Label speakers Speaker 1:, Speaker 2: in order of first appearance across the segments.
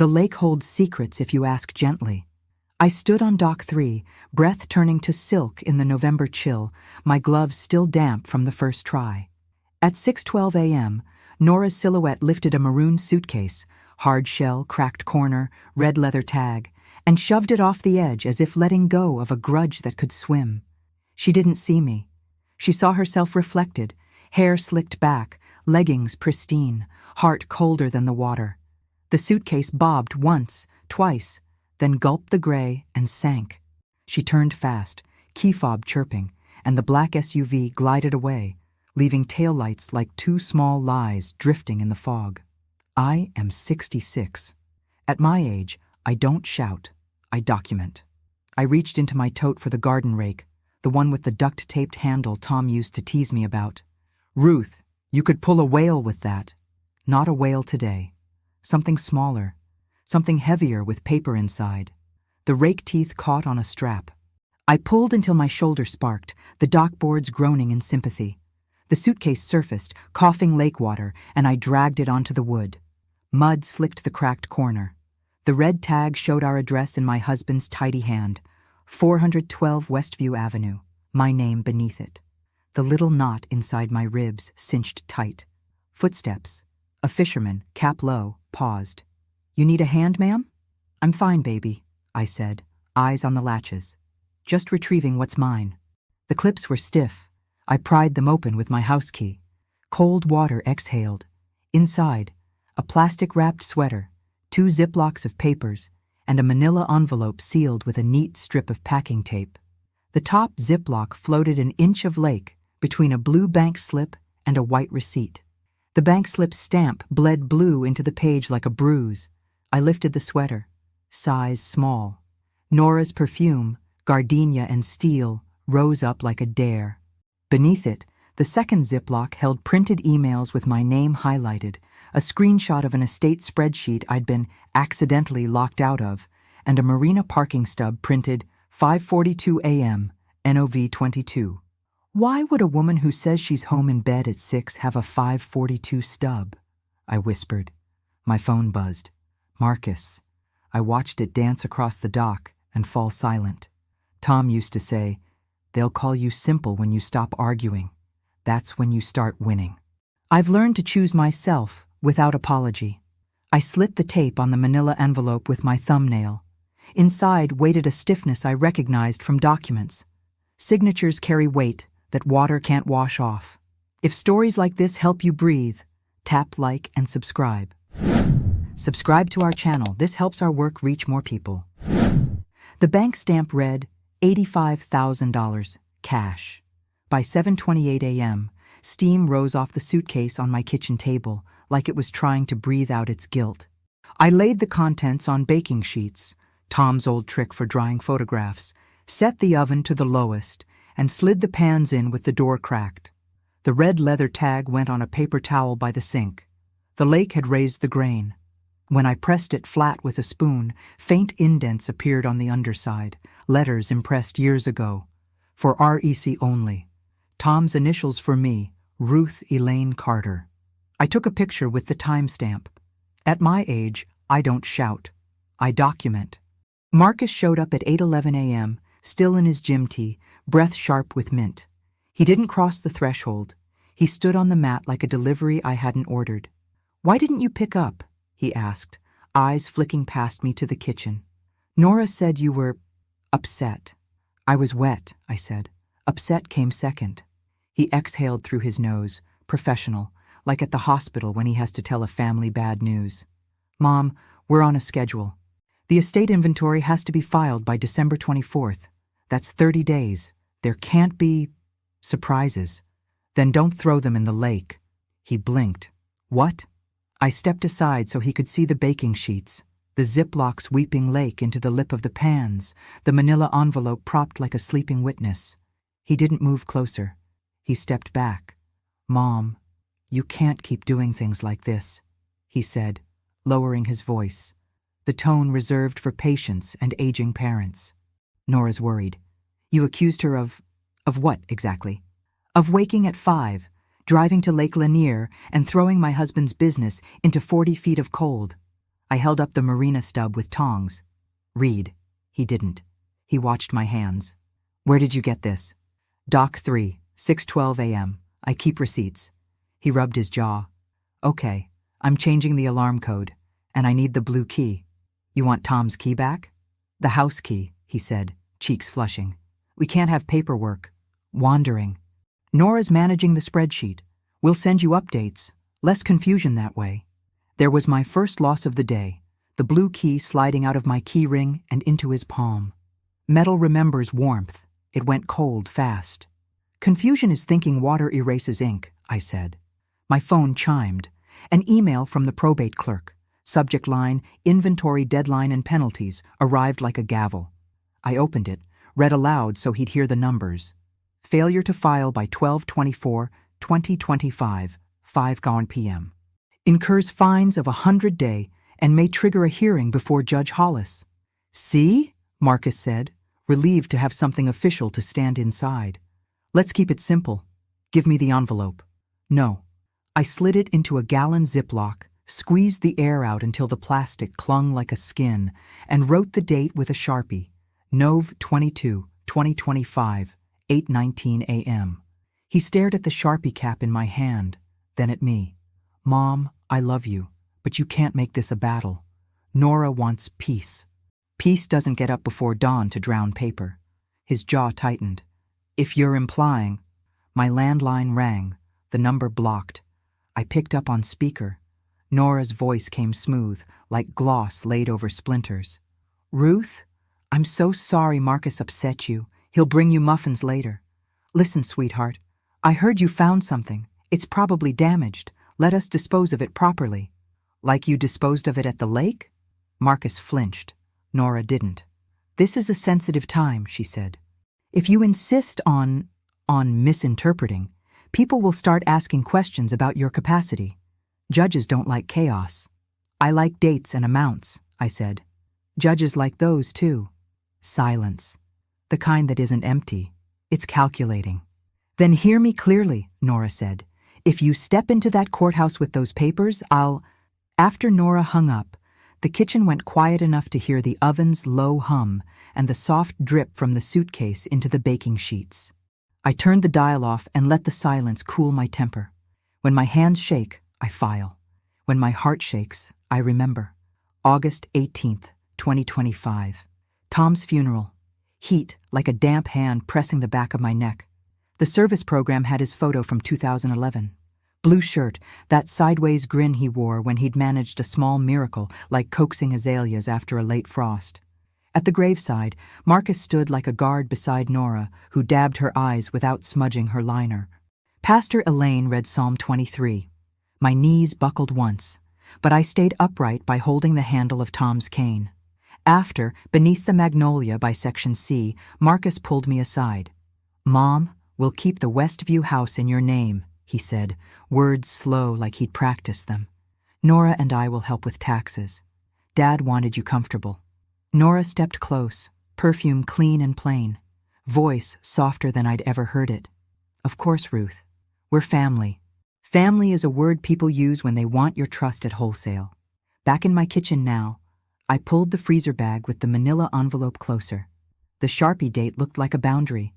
Speaker 1: The lake holds secrets if you ask gently. I stood on dock 3, breath turning to silk in the November chill, my gloves still damp from the first try. At 6:12 a.m., Nora's silhouette lifted a maroon suitcase, hard shell, cracked corner, red leather tag, and shoved it off the edge as if letting go of a grudge that could swim. She didn't see me. She saw herself reflected, hair slicked back, leggings pristine, heart colder than the water. The suitcase bobbed once, twice, then gulped the gray and sank. She turned fast, key fob chirping, and the black SUV glided away, leaving taillights like two small lies drifting in the fog. I am 66. At my age, I don't shout, I document. I reached into my tote for the garden rake, the one with the duct-taped handle Tom used to tease me about. Ruth, you could pull a whale with that. Not a whale today. Something smaller, something heavier with paper inside. The rake teeth caught on a strap. I pulled until my shoulder sparked, the dock boards groaning in sympathy. The suitcase surfaced, coughing lake water, and I dragged it onto the wood. Mud slicked the cracked corner. The red tag showed our address in my husband's tidy hand, 412 Westview Avenue, my name beneath it. The little knot inside my ribs cinched tight. Footsteps. A fisherman, cap low, paused. You need a hand, ma'am? I'm fine, baby, I said, eyes on the latches. Just retrieving what's mine. The clips were stiff. I pried them open with my house key. Cold water exhaled. Inside, a plastic-wrapped sweater, 2 Ziplocs of papers, and a manila envelope sealed with a neat strip of packing tape. The top Ziploc floated an inch of lake between a blue bank slip and a white receipt. The bank slip's stamp bled blue into the page like a bruise. I lifted the sweater. Size small. Nora's perfume, gardenia and steel, rose up like a dare. Beneath it, the second Ziploc held printed emails with my name highlighted, a screenshot of an estate spreadsheet I'd been accidentally locked out of, and a marina parking stub printed 5:42 a.m., NOV 22. Why would a woman who says she's home in bed at 6 have a 5:42 stub? I whispered. My phone buzzed. Marcus. I watched it dance across the dock and fall silent. Tom used to say, "They'll call you simple when you stop arguing. That's when you start winning." I've learned to choose myself without apology. I slit the tape on the manila envelope with my thumbnail. Inside waited a stiffness I recognized from documents. Signatures carry weight that water can't wash off. If stories like this help you breathe, tap like and subscribe. Subscribe to our channel. This helps our work reach more people. The bank stamp read $85,000, cash. By 7:28 a.m., steam rose off the suitcase on my kitchen table, like it was trying to breathe out its guilt. I laid the contents on baking sheets, Tom's old trick for drying photographs, set the oven to the lowest, and slid the pans in with the door cracked. The red leather tag went on a paper towel by the sink. The lake had raised the grain. When I pressed it flat with a spoon, faint indents appeared on the underside, letters impressed years ago. For REC only. Tom's initials for me, Ruth Elaine Carter. I took a picture with the timestamp. At my age, I don't shout. I document. Marcus showed up at 8:11 a.m., still in his gym tee, breath sharp with mint. He didn't cross the threshold. He stood on the mat like a delivery I hadn't ordered. "Why didn't you pick up?" he asked, eyes flicking past me to the kitchen. "Nora said you were upset." "I was wet," I said. Upset came second. He exhaled through his nose, professional, like at the hospital when he has to tell a family bad news. "Mom, we're on a schedule. The estate inventory has to be filed by December 24th. That's 30 days. There can't be surprises. Then don't throw them in the lake." He blinked. "What?" I stepped aside so he could see the baking sheets, the Ziplocs weeping lake into the lip of the pans, the manila envelope propped like a sleeping witness. He didn't move closer. He stepped back. "Mom, you can't keep doing things like this," he said, lowering his voice, the tone reserved for patients and aging parents. Nora's worried. "You accused her of what exactly?" "Of waking at 5, driving to Lake Lanier, and throwing my husband's business into 40 feet of cold." I held up the marina stub with tongs. Read. He didn't. He watched my hands. Where did you get this? Dock 3, 6:12 a.m. I keep receipts. He rubbed his jaw. Okay, I'm changing the alarm code, and I need the blue key. You want Tom's key back? The house key, he said, cheeks flushing. We can't have paperwork. Wandering. Nora's managing the spreadsheet. We'll send you updates. Less confusion that way. There was my first loss of the day, the blue key sliding out of my key ring and into his palm. Metal remembers warmth. It went cold fast. Confusion is thinking water erases ink, I said. My phone chimed. An email from the probate clerk. Subject line, inventory deadline and penalties, arrived like a gavel. I opened it, read aloud so he'd hear the numbers. Failure to file by 12/24/2025, 5 p.m. Incurs fines of 100 day and may trigger a hearing before Judge Hollis. See? Marcus said, relieved to have something official to stand inside. Let's keep it simple. Give me the envelope. No. I slid it into a gallon Ziploc, squeezed the air out until the plastic clung like a skin, and wrote the date with a Sharpie. Nov 22, 2025, 8:19 a.m. He stared at the Sharpie cap in my hand, then at me. Mom, I love you, but you can't make this a battle. Nora wants peace. Peace doesn't get up before dawn to drown paper. His jaw tightened. If you're implying... My landline rang, the number blocked. I picked up on speaker. Nora's voice came smooth, like gloss laid over splinters. Ruth, I'm so sorry Marcus upset you. He'll bring you muffins later. Listen, sweetheart, I heard you found something. It's probably damaged. Let us dispose of it properly. Like you disposed of it at the lake? Marcus flinched. Nora didn't. This is a sensitive time, she said. If you insist on misinterpreting, people will start asking questions about your capacity. Judges don't like chaos. I like dates and amounts, I said. Judges like those too. Silence. The kind that isn't empty. It's calculating. Then hear me clearly, Nora said. If you step into that courthouse with those papers, I'll... After Nora hung up, the kitchen went quiet enough to hear the oven's low hum and the soft drip from the suitcase into the baking sheets. I turned the dial off and let the silence cool my temper. When my hands shake, I file. When my heart shakes, I remember. August 18th, 2025. Tom's funeral. Heat like a damp hand pressing the back of my neck. The service program had his photo from 2011. Blue shirt, that sideways grin he wore when he'd managed a small miracle like coaxing azaleas after a late frost. At the graveside, Marcus stood like a guard beside Nora, who dabbed her eyes without smudging her liner. Pastor Elaine read Psalm 23. My knees buckled once, but I stayed upright by holding the handle of Tom's cane. After, Beneath the Magnolia by Section C, Marcus pulled me aside. Mom, we'll keep the Westview house in your name, he said, words slow like he'd practiced them. Nora and I will help with taxes. Dad wanted you comfortable. Nora stepped close, perfume clean and plain, voice softer than I'd ever heard it. Of course, Ruth. We're family. Family is a word people use when they want your trust at wholesale. Back in my kitchen now, I pulled the freezer bag with the manila envelope closer. The Sharpie date looked like a boundary.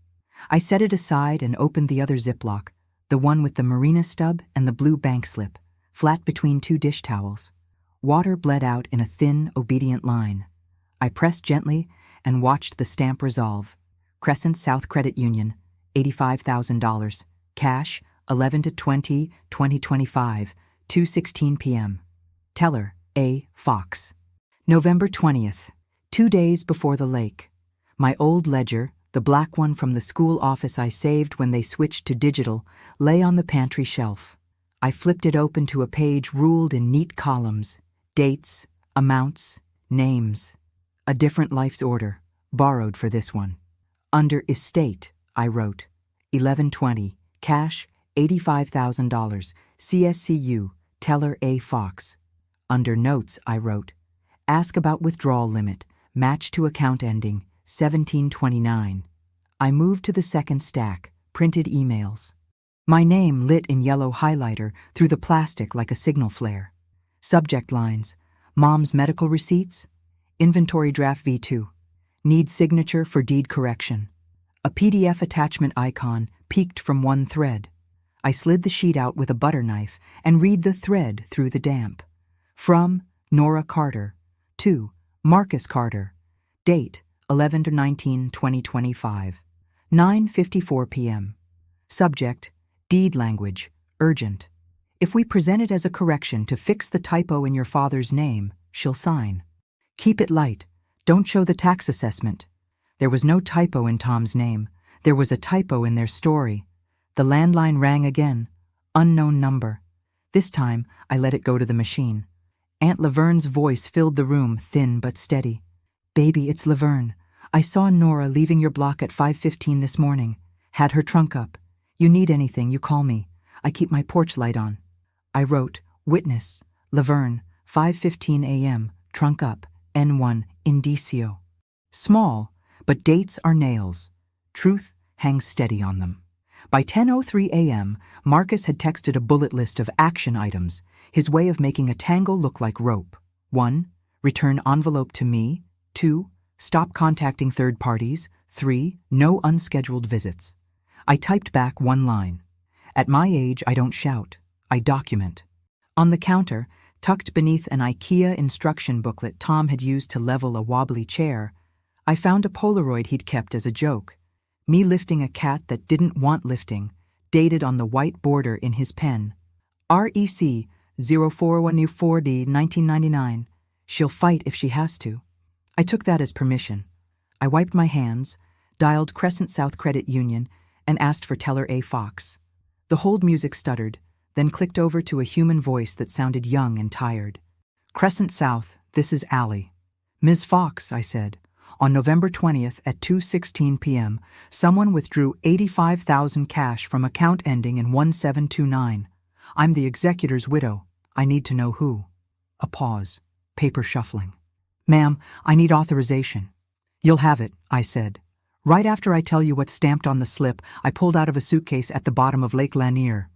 Speaker 1: I set it aside and opened the other Ziploc, the one with the marina stub and the blue bank slip, flat between two dish towels. Water bled out in a thin, obedient line. I pressed gently and watched the stamp resolve. Crescent South Credit Union, $85,000. Cash, 11/20/2025, 2:16 p.m. Teller, A. Fox. November 20th, 2 days before the lake. My old ledger, the black one from the school office I saved when they switched to digital, lay on the pantry shelf. I flipped it open to a page ruled in neat columns. Dates, amounts, names. A different life's order, borrowed for this one. Under estate, I wrote, 11/20, cash, $85,000, CSCU, teller A. Fox. Under notes, I wrote, ask about withdrawal limit, match to account ending, 1729. I moved to the second stack, printed emails. My name lit in yellow highlighter through the plastic like a signal flare. Subject lines, Mom's medical receipts. Inventory draft V2. Need signature for deed correction. A PDF attachment icon peeked from one thread. I slid the sheet out with a butter knife and read the thread through the damp. From Nora Carter. To Marcus Carter. Date 11/19/2025. 9:54 p.m. Subject, deed language, urgent. If we present it as a correction to fix the typo in your father's name, she'll sign. Keep it light. Don't show the tax assessment. There was no typo in Tom's name. There was a typo in their story. The landline rang again. Unknown number. This time, I let it go to the machine. Aunt Laverne's voice filled the room, thin but steady. Baby, it's Laverne. I saw Nora leaving your block at 5:15 this morning. Had her trunk up. You need anything, you call me. I keep my porch light on. I wrote, Witness, Laverne, 5:15 a.m., trunk up, N1, indicio. Small, but dates are nails. Truth hangs steady on them. By 10:03 a.m., Marcus had texted a bullet list of action items, his way of making a tangle look like rope. 1. Return envelope to me. 2. Stop contacting third parties. 3. No unscheduled visits. I typed back one line. At my age, I don't shout. I document. On the counter, tucked beneath an IKEA instruction booklet Tom had used to level a wobbly chair, I found a Polaroid he'd kept as a joke. Me lifting a cat that didn't want lifting, dated on the white border in his pen. REC 04140 1999. She'll fight if she has to. I took that as permission. I wiped my hands, dialed Crescent South Credit Union, and asked for Teller A. Fox. The hold music stuttered, then clicked over to a human voice that sounded young and tired. Crescent South, this is Allie. Ms. Fox, I said. On November 20th at 2:16 p.m., someone withdrew $85,000 cash from account ending in 1729. I'm the executor's widow. I need to know who. A pause. Paper shuffling. Ma'am, I need authorization. You'll have it, I said. Right after I tell you what's stamped on the slip, I pulled out of a suitcase at the bottom of Lake Lanier.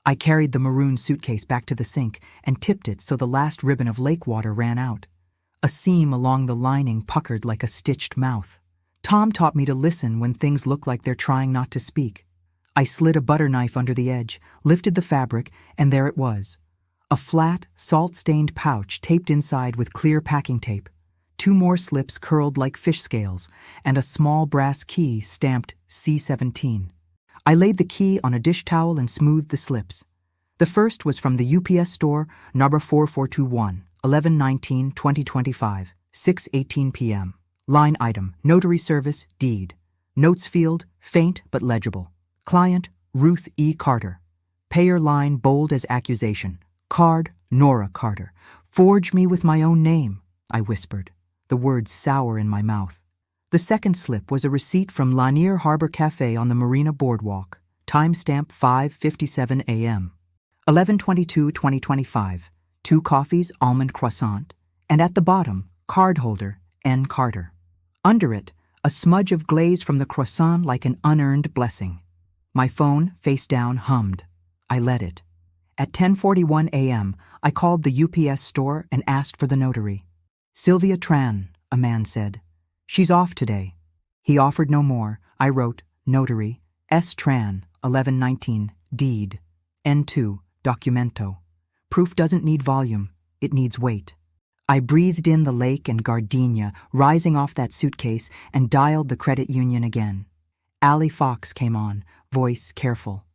Speaker 1: I carried the maroon suitcase back to the sink and tipped it so the last ribbon of lake water ran out. A seam along the lining puckered like a stitched mouth. Tom taught me to listen when things look like they're trying not to speak. I slid a butter knife under the edge, lifted the fabric, and there it was. A flat, salt-stained pouch taped inside with clear packing tape. 2 more slips curled like fish scales, and a small brass key stamped C17. I laid the key on a dish towel and smoothed the slips. The first was from the UPS store, number 4421, 11/19/2025, 6:18 p.m. Line item, notary service, deed. Notes field, faint but legible. Client, Ruth E. Carter. Payer line bold as accusation. Card, Nora Carter. Forge me with my own name, I whispered, the words sour in my mouth. The second slip was a receipt from Lanier Harbor Cafe on the Marina Boardwalk. Timestamp 5:57 a.m. 11/22/2025. 2 coffees, almond croissant, and at the bottom, card holder, N. Carter. Under it, a smudge of glaze from the croissant like an unearned blessing. My phone, face down, hummed. I let it. At 10:41 a.m., I called the UPS store and asked for the notary. Sylvia Tran, a man said. She's off today. He offered no more. I wrote, notary, S. Tran, 1119, deed, N2, documento. Proof doesn't need volume, it needs weight. I breathed in the lake and gardenia rising off that suitcase and dialed the credit union again. Allie Fox came on, voice careful.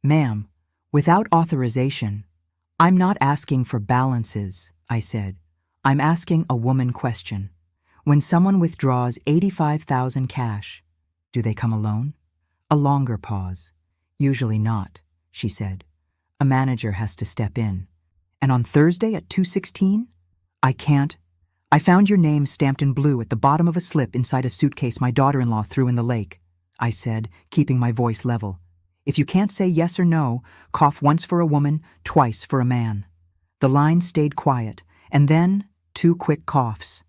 Speaker 1: Ma'am, without authorization, I'm not asking for balances, I said. I'm asking a woman question. When someone withdraws $85,000 cash, do they come alone? A longer pause. Usually not, she said. A manager has to step in. And on Thursday at 2:16? I can't. I found your name stamped in blue at the bottom of a slip inside a suitcase my daughter-in-law threw in the lake, I said, keeping my voice level. If you can't say yes or no, cough once for a woman, twice for a man. The line stayed quiet, and then 2 quick coughs.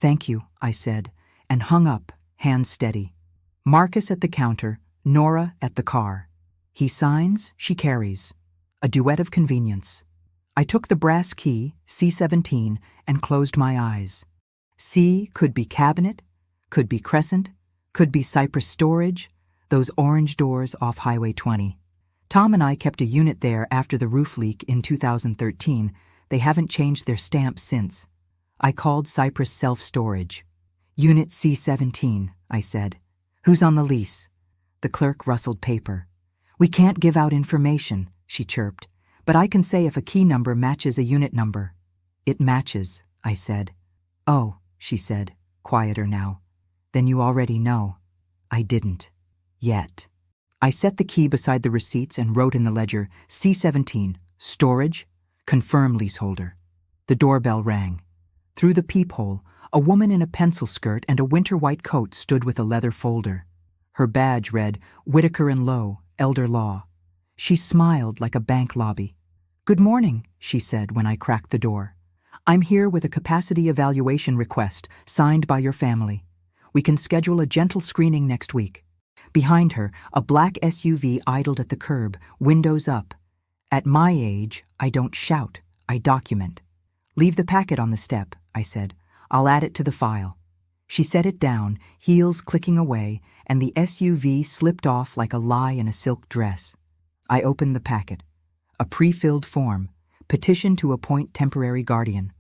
Speaker 1: Thank you, I said, and hung up, hands steady. Marcus at the counter, Nora at the car. He signs, she carries. A duet of convenience. I took the brass key, C17, and closed my eyes. C could be cabinet, could be crescent, could be Cypress storage, those orange doors off Highway 20. Tom and I kept a unit there after the roof leak in 2013. They haven't changed their stamp since. I called Cypress Self-Storage. Unit C17, I said. Who's on the lease? The clerk rustled paper. We can't give out information, she chirped, but I can say if a key number matches a unit number. It matches, I said. Oh, she said, quieter now. Then you already know. I didn't. Yet. I set the key beside the receipts and wrote in the ledger, C17, storage, confirm leaseholder. The doorbell rang. Through the peephole, a woman in a pencil skirt and a winter white coat stood with a leather folder. Her badge read, Whitaker & Lowe, Elder Law. She smiled like a bank lobby. Good morning, she said when I cracked the door. I'm here with a capacity evaluation request signed by your family. We can schedule a gentle screening next week. Behind her, a black SUV idled at the curb, windows up. At my age, I don't shout, I document. Leave the packet on the step, I said. I'll add it to the file. She set it down, heels clicking away, and the SUV slipped off like a lie in a silk dress. I opened the packet. A pre-filled form, petition to appoint temporary guardian.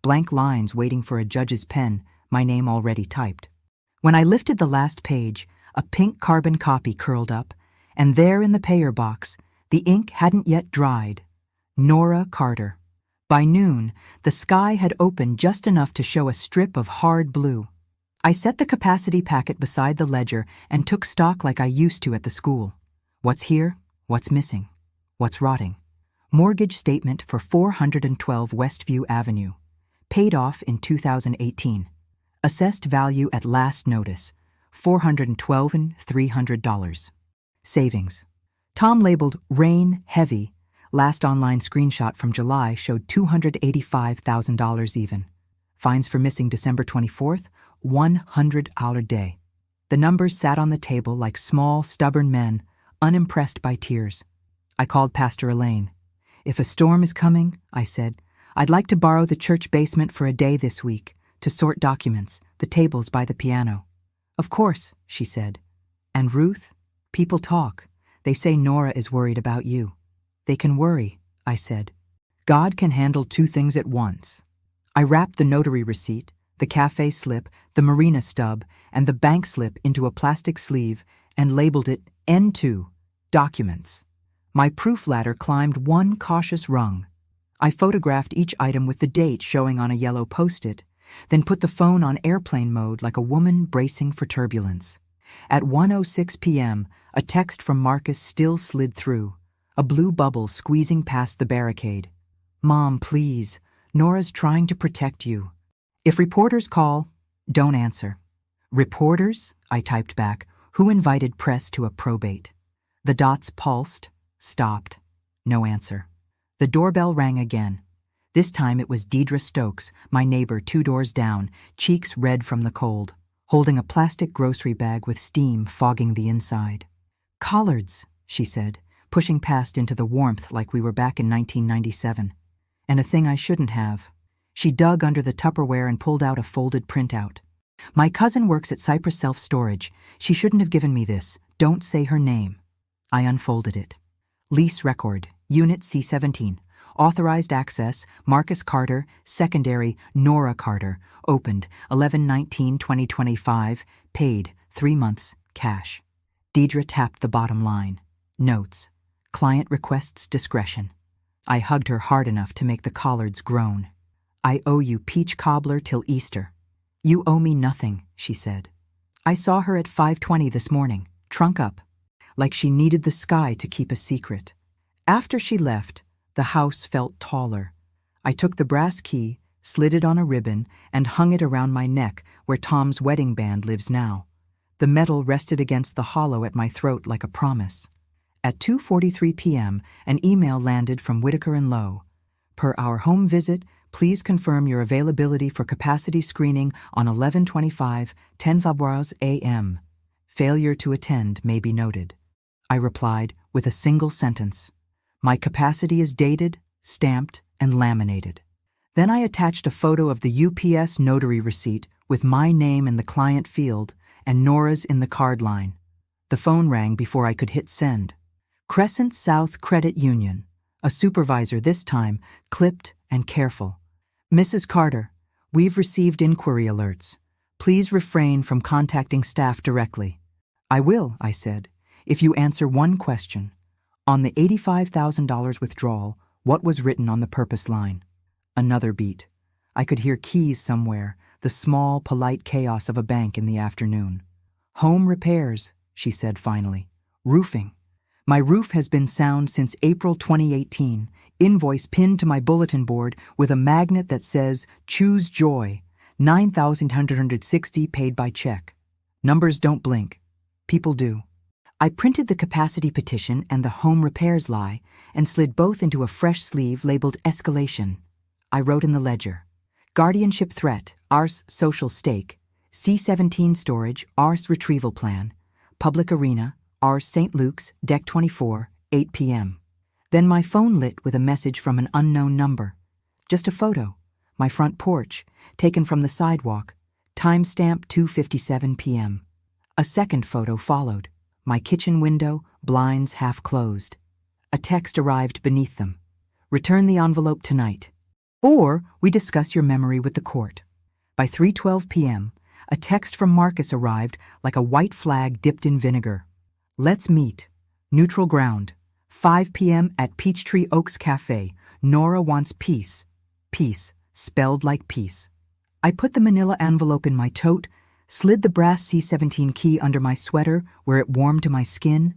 Speaker 1: Blank lines waiting for a judge's pen, my name already typed. When I lifted the last page, a pink carbon copy curled up, and there in the payer box, the ink hadn't yet dried. Nora Carter. By noon, the sky had opened just enough to show a strip of hard blue. I set the capacity packet beside the ledger and took stock like I used to at the school. What's here? What's missing? What's rotting? Mortgage statement for 412 Westview Avenue. Paid off in 2018. Assessed value at last notice, $412,300. Savings. Tom labeled rain heavy. Last online screenshot from July showed $285,000 even. Fines for missing December 24th, $100 day. The numbers sat on the table like small, stubborn men, unimpressed by tears. I called Pastor Elaine. If a storm is coming, I said, I'd like to borrow the church basement for a day this week to sort documents, the tables by the piano. Of course, she said. And Ruth? People talk. They say Nora is worried about you. They can worry, I said. God can handle two things at once. I wrapped the notary receipt, the cafe slip, the marina stub, and the bank slip into a plastic sleeve and labeled it N2, Documents. My proof ladder climbed one cautious rung. I photographed each item with the date showing on a yellow post-it, then put the phone on airplane mode like a woman bracing for turbulence. At 1:06 p.m., a text from Marcus still slid through, a blue bubble squeezing past the barricade. Mom, please, Nora's trying to protect you. If reporters call, don't answer. Reporters? I typed back. Who invited press to a probate? The dots pulsed, stopped. No answer. The doorbell rang again. This time it was Deidre Stokes, my neighbor 2 doors down, cheeks red from the cold, holding a plastic grocery bag with steam fogging the inside. Collards, she said, pushing past into the warmth like we were back in 1997. And a thing I shouldn't have. She dug under the Tupperware and pulled out a folded printout. My cousin works at Cypress Self-Storage. She shouldn't have given me this. Don't say her name. I unfolded it. Lease record, Unit C17. Authorized access, Marcus Carter, secondary, Nora Carter. Opened, 11/19/2025. Paid, 3 months, cash. Deidre tapped the bottom line. Notes. Client requests discretion. I hugged her hard enough to make the collards groan. I owe you peach cobbler till Easter. You owe me nothing, she said. I saw her at 5:20 this morning, trunk up, like she needed the sky to keep a secret. After she left, the house felt taller. I took the brass key, slid it on a ribbon, and hung it around my neck where Tom's wedding band lives now. The metal rested against the hollow at my throat like a promise. At 2:43 p.m., an email landed from Whitaker & Lowe. Per our home visit, please confirm your availability for capacity screening on 11/25, 10 a.m. Failure to attend may be noted. I replied with a single sentence. My capacity is dated, stamped, and laminated. Then I attached a photo of the UPS notary receipt with my name in the client field and Nora's in the card line. The phone rang before I could hit send. Crescent South Credit Union. A supervisor this time, clipped and careful. Mrs. Carter, we've received inquiry alerts. Please refrain from contacting staff directly. I will, I said, if you answer one question. On the $85,000 withdrawal, what was written on the purpose line? Another beat. I could hear keys somewhere, the small, polite chaos of a bank in the afternoon. Home repairs, she said finally. Roofing. My roof has been sound since April 2018, invoice pinned to my bulletin board with a magnet that says, Choose Joy, $9,160 paid by check. Numbers don't blink. People do. I printed the capacity petition and the home repairs lie and slid both into a fresh sleeve labeled Escalation. I wrote in the ledger, Guardianship threat, Ars social stake, C-17 storage, Ars retrieval plan, public arena, Ars St. Luke's, deck 24, 8 p.m. Then my phone lit with a message from an unknown number. Just a photo, my front porch, taken from the sidewalk, timestamp 2:57 p.m. A second photo followed, my kitchen window, blinds half closed. A text arrived beneath them. Return the envelope tonight. Or we discuss your memory with the court. By 3:12 p.m., a text from Marcus arrived like a white flag dipped in vinegar. Let's meet. Neutral ground. 5 p.m. at Peachtree Oaks Cafe. Nora wants peace. Peace, spelled like peace. I put the manila envelope in my tote, slid the brass C-17 key under my sweater where it warmed to my skin,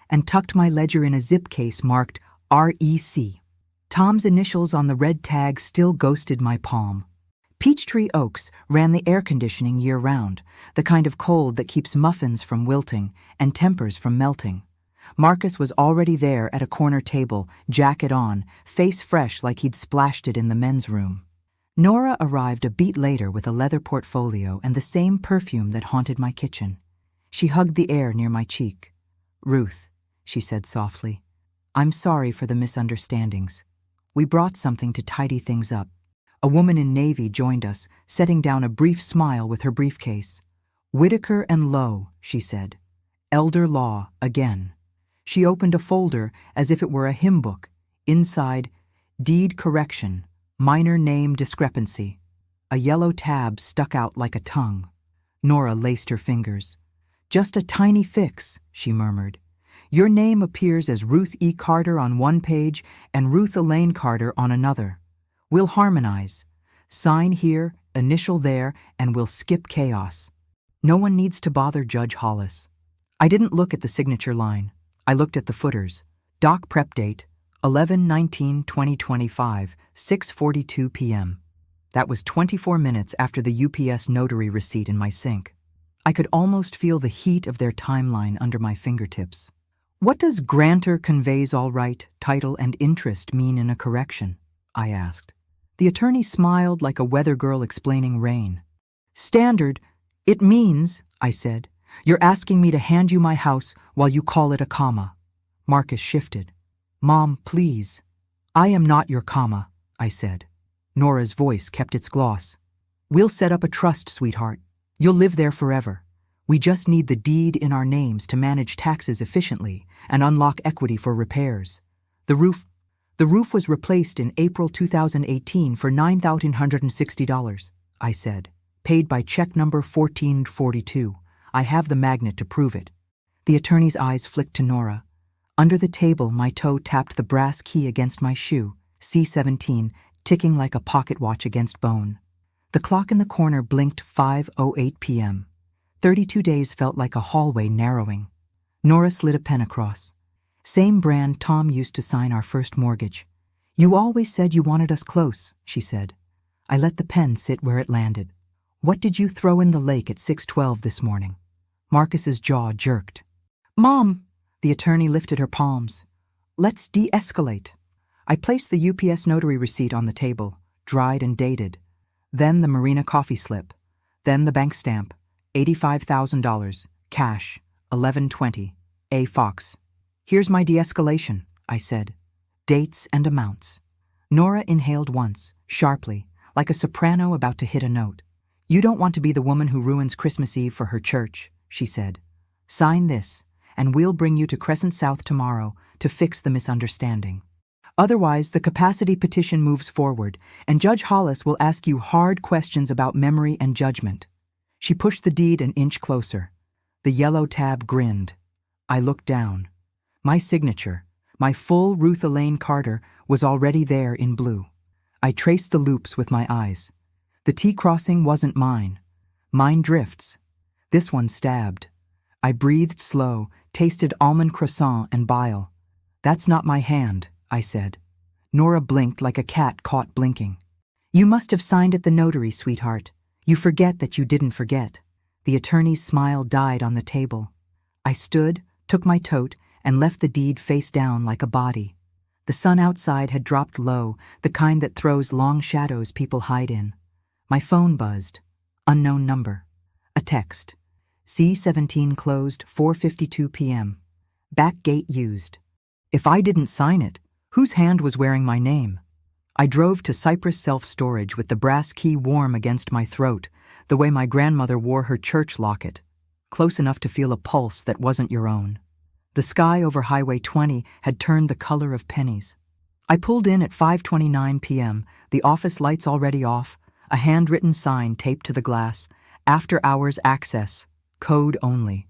Speaker 1: and tucked my ledger in a zip case marked REC. Tom's initials on the red tag still ghosted my palm. Peachtree Oaks ran the air conditioning year-round, the kind of cold that keeps muffins from wilting and tempers from melting. Marcus was already there at a corner table, jacket on, face fresh like he'd splashed it in the men's room. Nora arrived a beat later with a leather portfolio and the same perfume that haunted my kitchen. She hugged the air near my cheek. Ruth, she said softly, I'm sorry for the misunderstandings. We brought something to tidy things up. A woman in navy joined us, setting down a brief smile with her briefcase. Whitaker and Lowe, she said. Elder law, again. She opened a folder as if it were a hymn book. Inside, deed correction, minor name discrepancy. A yellow tab stuck out like a tongue. Nora laced her fingers. Just a tiny fix, she murmured. Your name appears as Ruth E. Carter on one page and Ruth Elaine Carter on another. We'll harmonize. Sign here, initial there, and we'll skip chaos. No one needs to bother Judge Hollis. I didn't look at the signature line. I looked at the footers. Doc prep date, 11/19/2025, 6:42 p.m. That was 24 minutes after the UPS notary receipt in my sink. I could almost feel the heat of their timeline under my fingertips. What does grantor conveys all right, title, and interest mean in a correction? I asked. The attorney smiled like a weather girl explaining rain. Standard, it means, I said, you're asking me to hand you my house while you call it a comma. Marcus shifted. Mom, please. I am not your comma, I said. Nora's voice kept its gloss. We'll set up a trust, sweetheart. You'll live there forever. We just need the deed in our names to manage taxes efficiently and unlock equity for repairs. The roof was replaced in April 2018 for $9,160, I said, paid by check number 1442. I have the magnet to prove it. The attorney's eyes flicked to Nora. Under the table, my toe tapped the brass key against my shoe, C-17, ticking like a pocket watch against bone. The clock in the corner blinked 5:08 p.m. 32 days felt like a hallway narrowing. Nora slid a pen across. Same brand Tom used to sign our first mortgage. You always said you wanted us close, she said. I let the pen sit where it landed. What did you throw in the lake at 6:12 this morning? Marcus's jaw jerked. Mom, the attorney lifted her palms. Let's de-escalate. I placed the UPS notary receipt on the table, dried and dated. Then the Marina coffee slip. Then the bank stamp, $85,000, cash, 11/20, A. Fox. Here's my de-escalation, I said. Dates and amounts. Nora inhaled once, sharply, like a soprano about to hit a note. "You don't want to be the woman who ruins Christmas Eve for her church," she said. "Sign this, and we'll bring you to Crescent South tomorrow to fix the misunderstanding. Otherwise, the capacity petition moves forward, and Judge Hollis will ask you hard questions about memory and judgment." She pushed the deed an inch closer. The yellow tab grinned. I looked down. My signature, my full Ruth Elaine Carter, was already there in blue. I traced the loops with my eyes. The T-crossing wasn't mine. Mine drifts. This one stabbed. I breathed slow, tasted almond croissant and bile. "That's not my hand," I said. Nora blinked like a cat caught blinking. "You must have signed at the notary, sweetheart. You forget that you didn't forget." The attorney's smile died on the table. I stood, took my tote, and left the deed face down like a body. The sun outside had dropped low, the kind that throws long shadows people hide in. My phone buzzed. Unknown number. A text. C-17 closed 4:52 p.m. Back gate used. If I didn't sign it, whose hand was wearing my name? I drove to Cypress Self-Storage with the brass key warm against my throat, the way my grandmother wore her church locket, close enough to feel a pulse that wasn't your own. The sky over Highway 20 had turned the color of pennies. I pulled in at 5:29 p.m., the office lights already off, a handwritten sign taped to the glass, "After hours access, code only."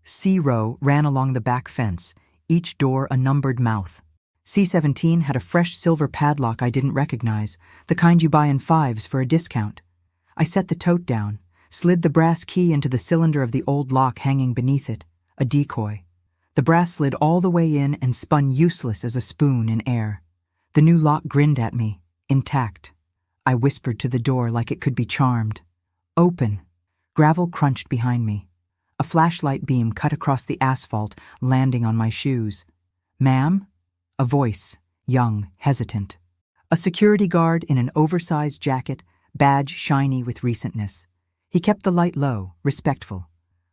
Speaker 1: C-row ran along the back fence, each door a numbered mouth. C-17 had a fresh silver padlock I didn't recognize, the kind you buy in fives for a discount. I set the tote down, slid the brass key into the cylinder of the old lock hanging beneath it, a decoy. The brass slid all the way in and spun useless as a spoon in air. The new lock grinned at me, intact. I whispered to the door like it could be charmed. "Open." Gravel crunched behind me. A flashlight beam cut across the asphalt, landing on my shoes. "Ma'am?" A voice, young, hesitant. A security guard in an oversized jacket, badge shiny with recentness. He kept the light low, respectful.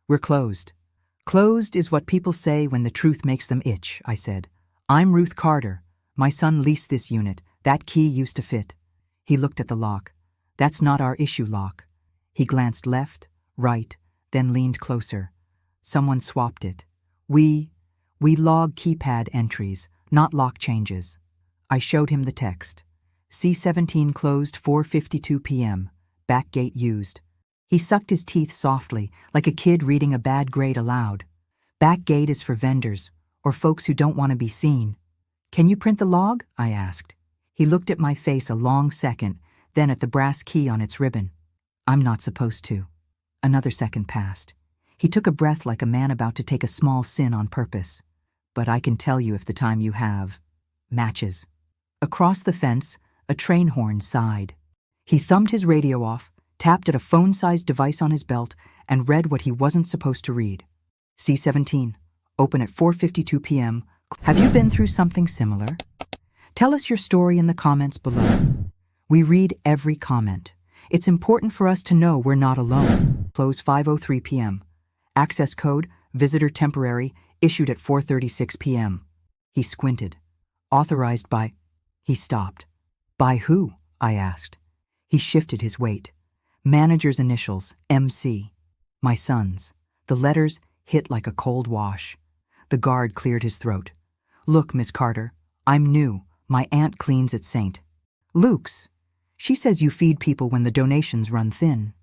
Speaker 1: "We're closed." "Closed is what people say when the truth makes them itch," I said. "I'm Ruth Carter. My son leased this unit. That key used to fit." He looked at the lock. "That's not our issue lock." He glanced left, right, then leaned closer. "Someone swapped it. We log keypad entries, not lock changes." I showed him the text. C-17 closed 4:52 p.m. Back gate used. He sucked his teeth softly, like a kid reading a bad grade aloud. "Back gate is for vendors, or folks who don't want to be seen." "Can you print the log?" I asked. He looked at my face a long second, then at the brass key on its ribbon. "I'm not supposed to." Another second passed. He took a breath like a man about to take a small sin on purpose. "But I can tell you if the time you have matches." Across the fence, a train horn sighed. He thumbed his radio off, tapped at a phone-sized device on his belt, and read what he wasn't supposed to read. C-17, open at 4:52 p.m. Have you been through something similar? Tell us your story in the comments below. We read every comment. It's important for us to know we're not alone. Close 5:03 p.m. Access code, visitor temporary, issued at 4:36 p.m. He squinted. Authorized by... He stopped. "By who?" I asked. He shifted his weight. Manager's initials, MC. My son's. The letters hit like a cold wash. The guard cleared his throat. "Look, Miss Carter, I'm new. My aunt cleans at St. Luke's. She says you feed people when the donations run thin."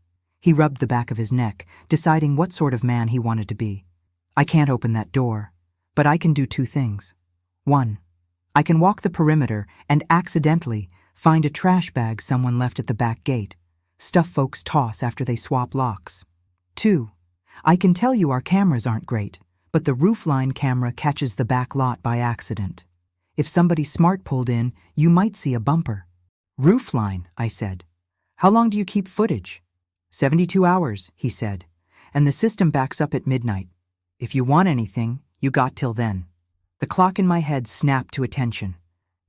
Speaker 1: He rubbed the back of his neck, deciding what sort of man he wanted to be. "I can't open that door, but I can do two things. One, I can walk the perimeter and accidentally find a trash bag someone left at the back gate, stuff folks toss after they swap locks. Two, I can tell you our cameras aren't great, but the roofline camera catches the back lot by accident. If somebody smart pulled in, you might see a bumper." "Roofline," I said. "How long do you keep footage?" 72 hours, he said, "and the system backs up at midnight. If you want anything, you got till then." The clock in my head snapped to attention.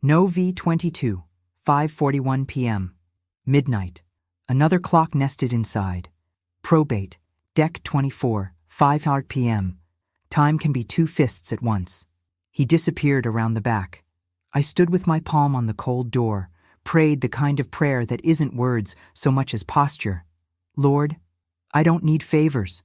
Speaker 1: No V22, 5:41 p.m. Midnight. Another clock nested inside. Probate, deck 24, 5 p.m. Time can be two fists at once. He disappeared around the back. I stood with my palm on the cold door, prayed the kind of prayer that isn't words so much as posture. Lord, I don't need favors.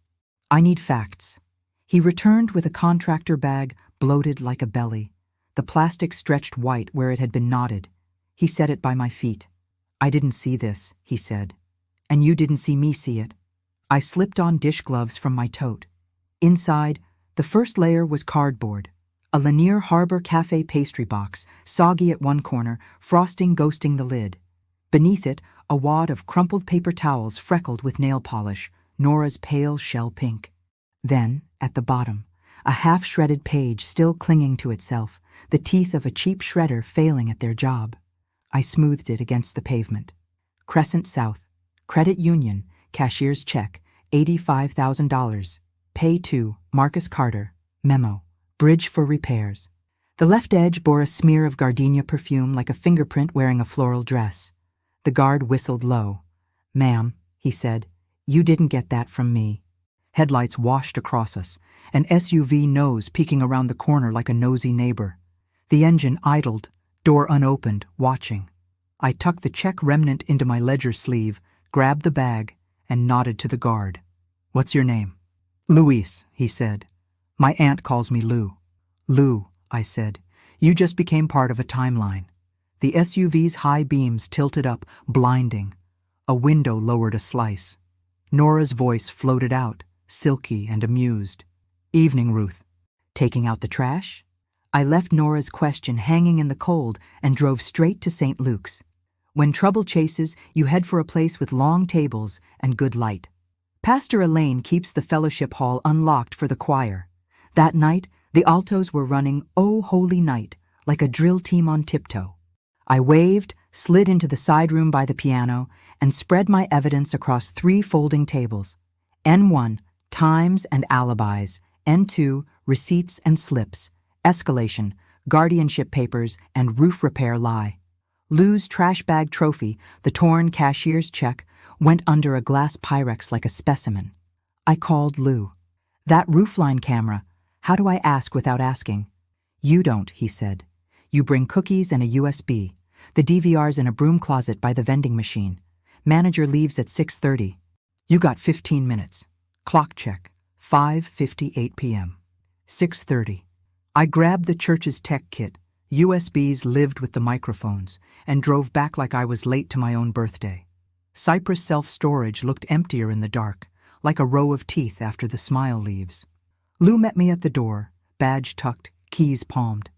Speaker 1: I need facts. He returned with a contractor bag bloated like a belly. The plastic stretched white where it had been knotted. He set it by my feet. I didn't see this, he said. And you didn't see me see it. I slipped on dish gloves from my tote. Inside, the first layer was cardboard. A Lanier Harbor Cafe pastry box, soggy at one corner, frosting ghosting the lid. Beneath it, a wad of crumpled paper towels freckled with nail polish, Nora's pale shell pink. Then, at the bottom, a half-shredded page still clinging to itself, the teeth of a cheap shredder failing at their job. I smoothed it against the pavement. Crescent South, Credit Union, cashier's check, $85,000. Pay to Marcus Carter, memo, bridge for repairs. The left edge bore a smear of gardenia perfume like a fingerprint wearing a floral dress. The guard whistled low. Ma'am, he said, you didn't get that from me. Headlights washed across us, an SUV nose peeking around the corner like a nosy neighbor. The engine idled, door unopened, watching. I tucked the check remnant into my ledger sleeve, grabbed the bag, and nodded to the guard. What's your name? Luis, he said. My aunt calls me Lou. Lou, I said, you just became part of a timeline. The SUV's high beams tilted up, blinding. A window lowered a slice. Nora's voice floated out, silky and amused. Evening, Ruth. Taking out the trash? I left Nora's question hanging in the cold and drove straight to St. Luke's. When trouble chases, you head for a place with long tables and good light. Pastor Elaine keeps the fellowship hall unlocked for the choir. That night, the altos were running "O Holy Night" like a drill team on tiptoe. I waved, slid into the side room by the piano, and spread my evidence across 3 folding tables. N1, times and alibis. N2, receipts and slips. Escalation, guardianship papers, and roof repair lie. Lou's trash bag trophy, the torn cashier's check, went under a glass Pyrex like a specimen. I called Lou. That roofline camera, how do I ask without asking? You don't, he said. You bring cookies and a USB. The DVR's in a broom closet by the vending machine. Manager leaves at 6:30. You got 15 minutes. Clock check, 5:58 p.m. 6:30. I grabbed the church's tech kit, USBs lived with the microphones, and drove back like I was late to my own birthday. Cypress self-storage looked emptier in the dark, like a row of teeth after the smile leaves. Lou met me at the door, badge tucked, keys palmed.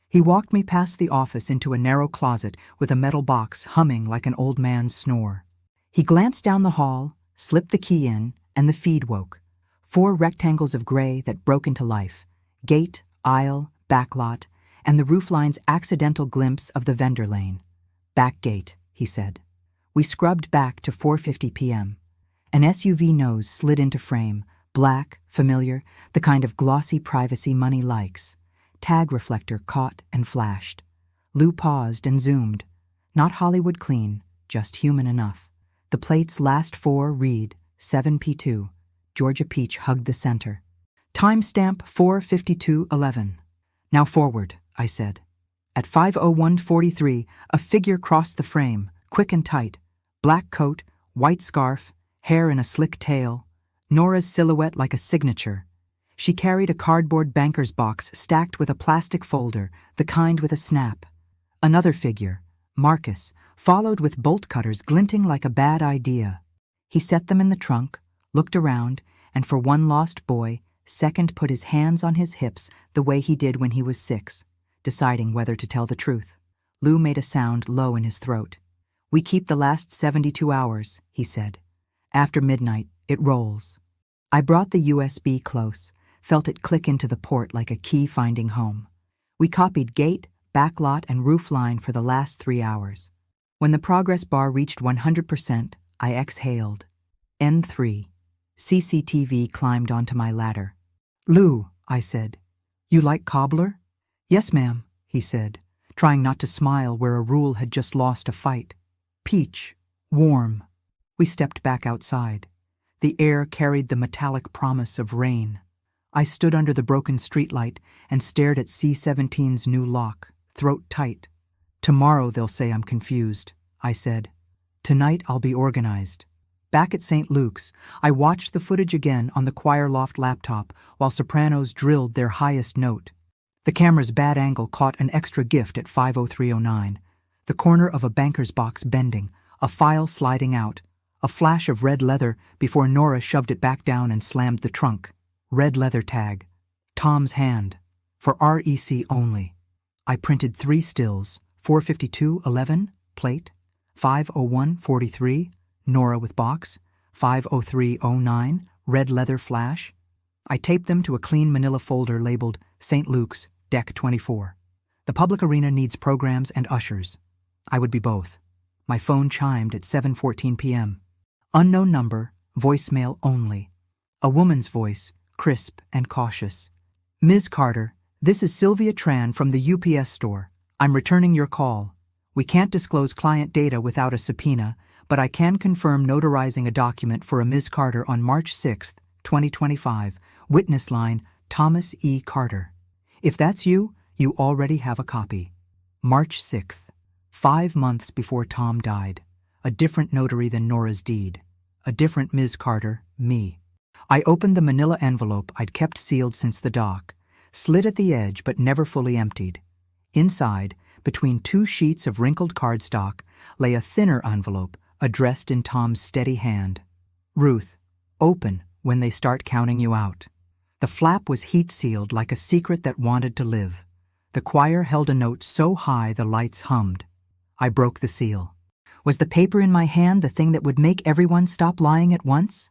Speaker 1: He walked me past the office into a narrow closet with a metal box humming like an old man's snore. He glanced down the hall, slipped the key in, and the feed woke. 4 rectangles of gray that broke into life. Gate, aisle, backlot, and the roofline's accidental glimpse of the vendor lane. Back gate, he said. We scrubbed back to 4:50 p.m. An SUV nose slid into frame, black, familiar, the kind of glossy privacy money likes. Tag reflector caught and flashed. Lou paused and zoomed. Not Hollywood clean, just human enough. The plate's last 4 read 7P2. Georgia Peach hugged the center. Timestamp 4:52:11. Now forward, I said. At 5:01:43, a figure crossed the frame, quick and tight. Black coat, white scarf, hair in a slick tail. Nora's silhouette like a signature. She carried a cardboard banker's box stacked with a plastic folder, the kind with a snap. Another figure, Marcus, followed with bolt cutters glinting like a bad idea. He set them in the trunk, looked around, and for one lost boy, Second put his hands on his hips the way he did when he was 6, deciding whether to tell the truth. Lou made a sound low in his throat. We keep the last 72 hours, he said. After midnight, it rolls. I brought the USB close, felt it click into the port like a key finding home. We copied gate, backlot, and roofline for the last 3 hours. When the progress bar reached 100%, I exhaled. N3. CCTV climbed onto my ladder. Lou, I said, you like cobbler? Yes, ma'am, he said, trying not to smile where a rule had just lost a fight. Peach, warm. We stepped back outside. The air carried the metallic promise of rain. I stood under the broken streetlight and stared at C-17's new lock, throat tight. Tomorrow they'll say I'm confused, I said. Tonight I'll be organized. Back at St. Luke's, I watched the footage again on the choir loft laptop while sopranos drilled their highest note. The camera's bad angle caught an extra gift at 5:03:09. The corner of a banker's box bending, a file sliding out, a flash of red leather before Nora shoved it back down and slammed the trunk. Red leather tag. Tom's hand. For REC only. I printed 3 stills, 4:52:11, plate, 5:01:43, Nora with box, 5:03:09, red leather flash. I taped them to a clean manila folder labeled St. Luke's, Deck 24. The public arena needs programs and ushers. I would be both. My phone chimed at 7:14 p.m. Unknown number, voicemail only. A woman's voice, crisp and cautious. Ms. Carter, this is Sylvia Tran from the UPS store. I'm returning your call. We can't disclose client data without a subpoena, but I can confirm notarizing a document for a Ms. Carter on March 6, 2025. Witness line, Thomas E. Carter. If that's you, you already have a copy. March 6th. 5 months before Tom died. A different notary than Nora's deed. A different Ms. Carter, me. I opened the manila envelope I'd kept sealed since the dock, slid at the edge but never fully emptied. Inside, between 2 sheets of wrinkled cardstock, lay a thinner envelope addressed in Tom's steady hand. Ruth, open when they start counting you out. The flap was heat-sealed like a secret that wanted to live. The choir held a note so high the lights hummed. I broke the seal. Was the paper in my hand the thing that would make everyone stop lying at once?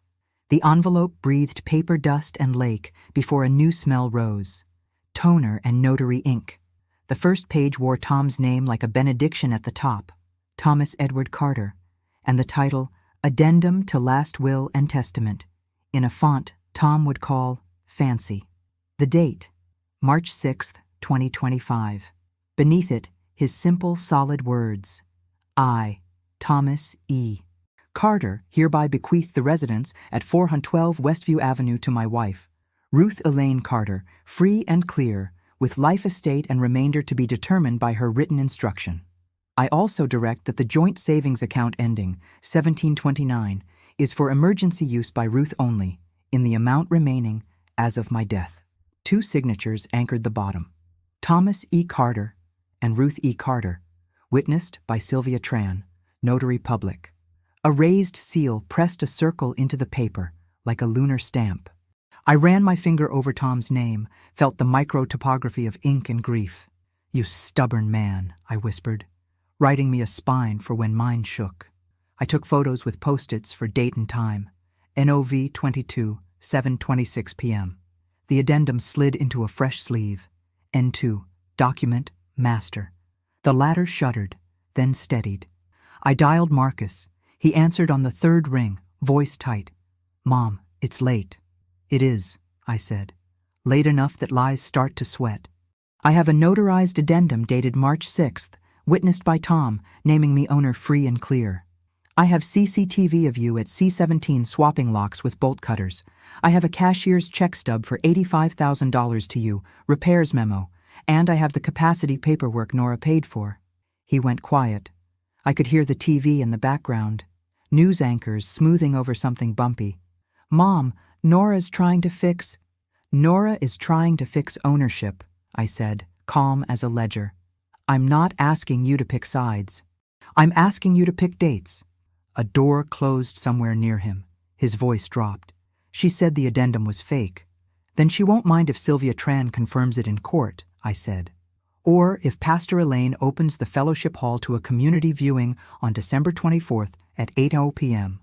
Speaker 1: The envelope breathed paper dust and lake before a new smell rose. Toner and notary ink. The first page wore Tom's name like a benediction at the top, Thomas Edward Carter, and the title, Addendum to Last Will and Testament, in a font Tom would call fancy. The date, March 6th, 2025. Beneath it, his simple, solid words. I, Thomas E. Carter, hereby bequeath the residence at 412 Westview Avenue to my wife, Ruth Elaine Carter, free and clear, with life estate and remainder to be determined by her written instruction. I also direct that the joint savings account ending 1729 is for emergency use by Ruth only, in the amount remaining as of my death. 2 signatures anchored the bottom. Thomas E. Carter and Ruth E. Carter, witnessed by Sylvia Tran, Notary Public. A raised seal pressed a circle into the paper, like a lunar stamp. I ran my finger over Tom's name, felt the micro-topography of ink and grief. You stubborn man, I whispered, writing me a spine for when mine shook. I took photos with post-its for date and time. NOV 22, 7:26 p.m. The addendum slid into a fresh sleeve. N2, document, master. The latter shuddered, then steadied. I dialed Marcus. He answered on the 3rd ring, voice tight. Mom, it's late. It is, I said. Late enough that lies start to sweat. I have a notarized addendum dated March 6th, witnessed by Tom, naming me owner free and clear. I have CCTV of you at C17 swapping locks with bolt cutters. I have a cashier's check stub for $85,000 to you, repairs memo, and I have the capacity paperwork Nora paid for. He went quiet. I could hear the TV in the background. News anchors smoothing over something bumpy. Mom, Nora is trying to fix ownership, I said, calm as a ledger. I'm not asking you to pick sides. I'm asking you to pick dates. A door closed somewhere near him. His voice dropped. She said the addendum was fake. Then she won't mind if Sylvia Tran confirms it in court, I said. Or if Pastor Elaine opens the fellowship hall to a community viewing on December 24th at 8:00 p.m.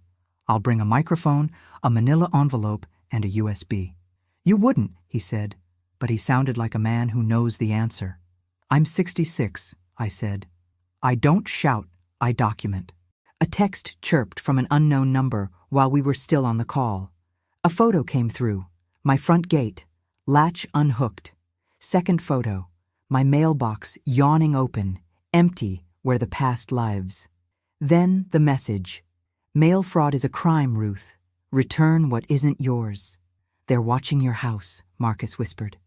Speaker 1: I'll bring a microphone, a manila envelope, and a USB. You wouldn't, he said, but he sounded like a man who knows the answer. I'm 66, I said. I don't shout, I document. A text chirped from an unknown number while we were still on the call. A photo came through. My front gate, latch unhooked. Second photo, my mailbox yawning open, empty where the past lives. Then the message. Mail fraud is a crime, Ruth. Return what isn't yours. They're watching your house, Marcus whispered.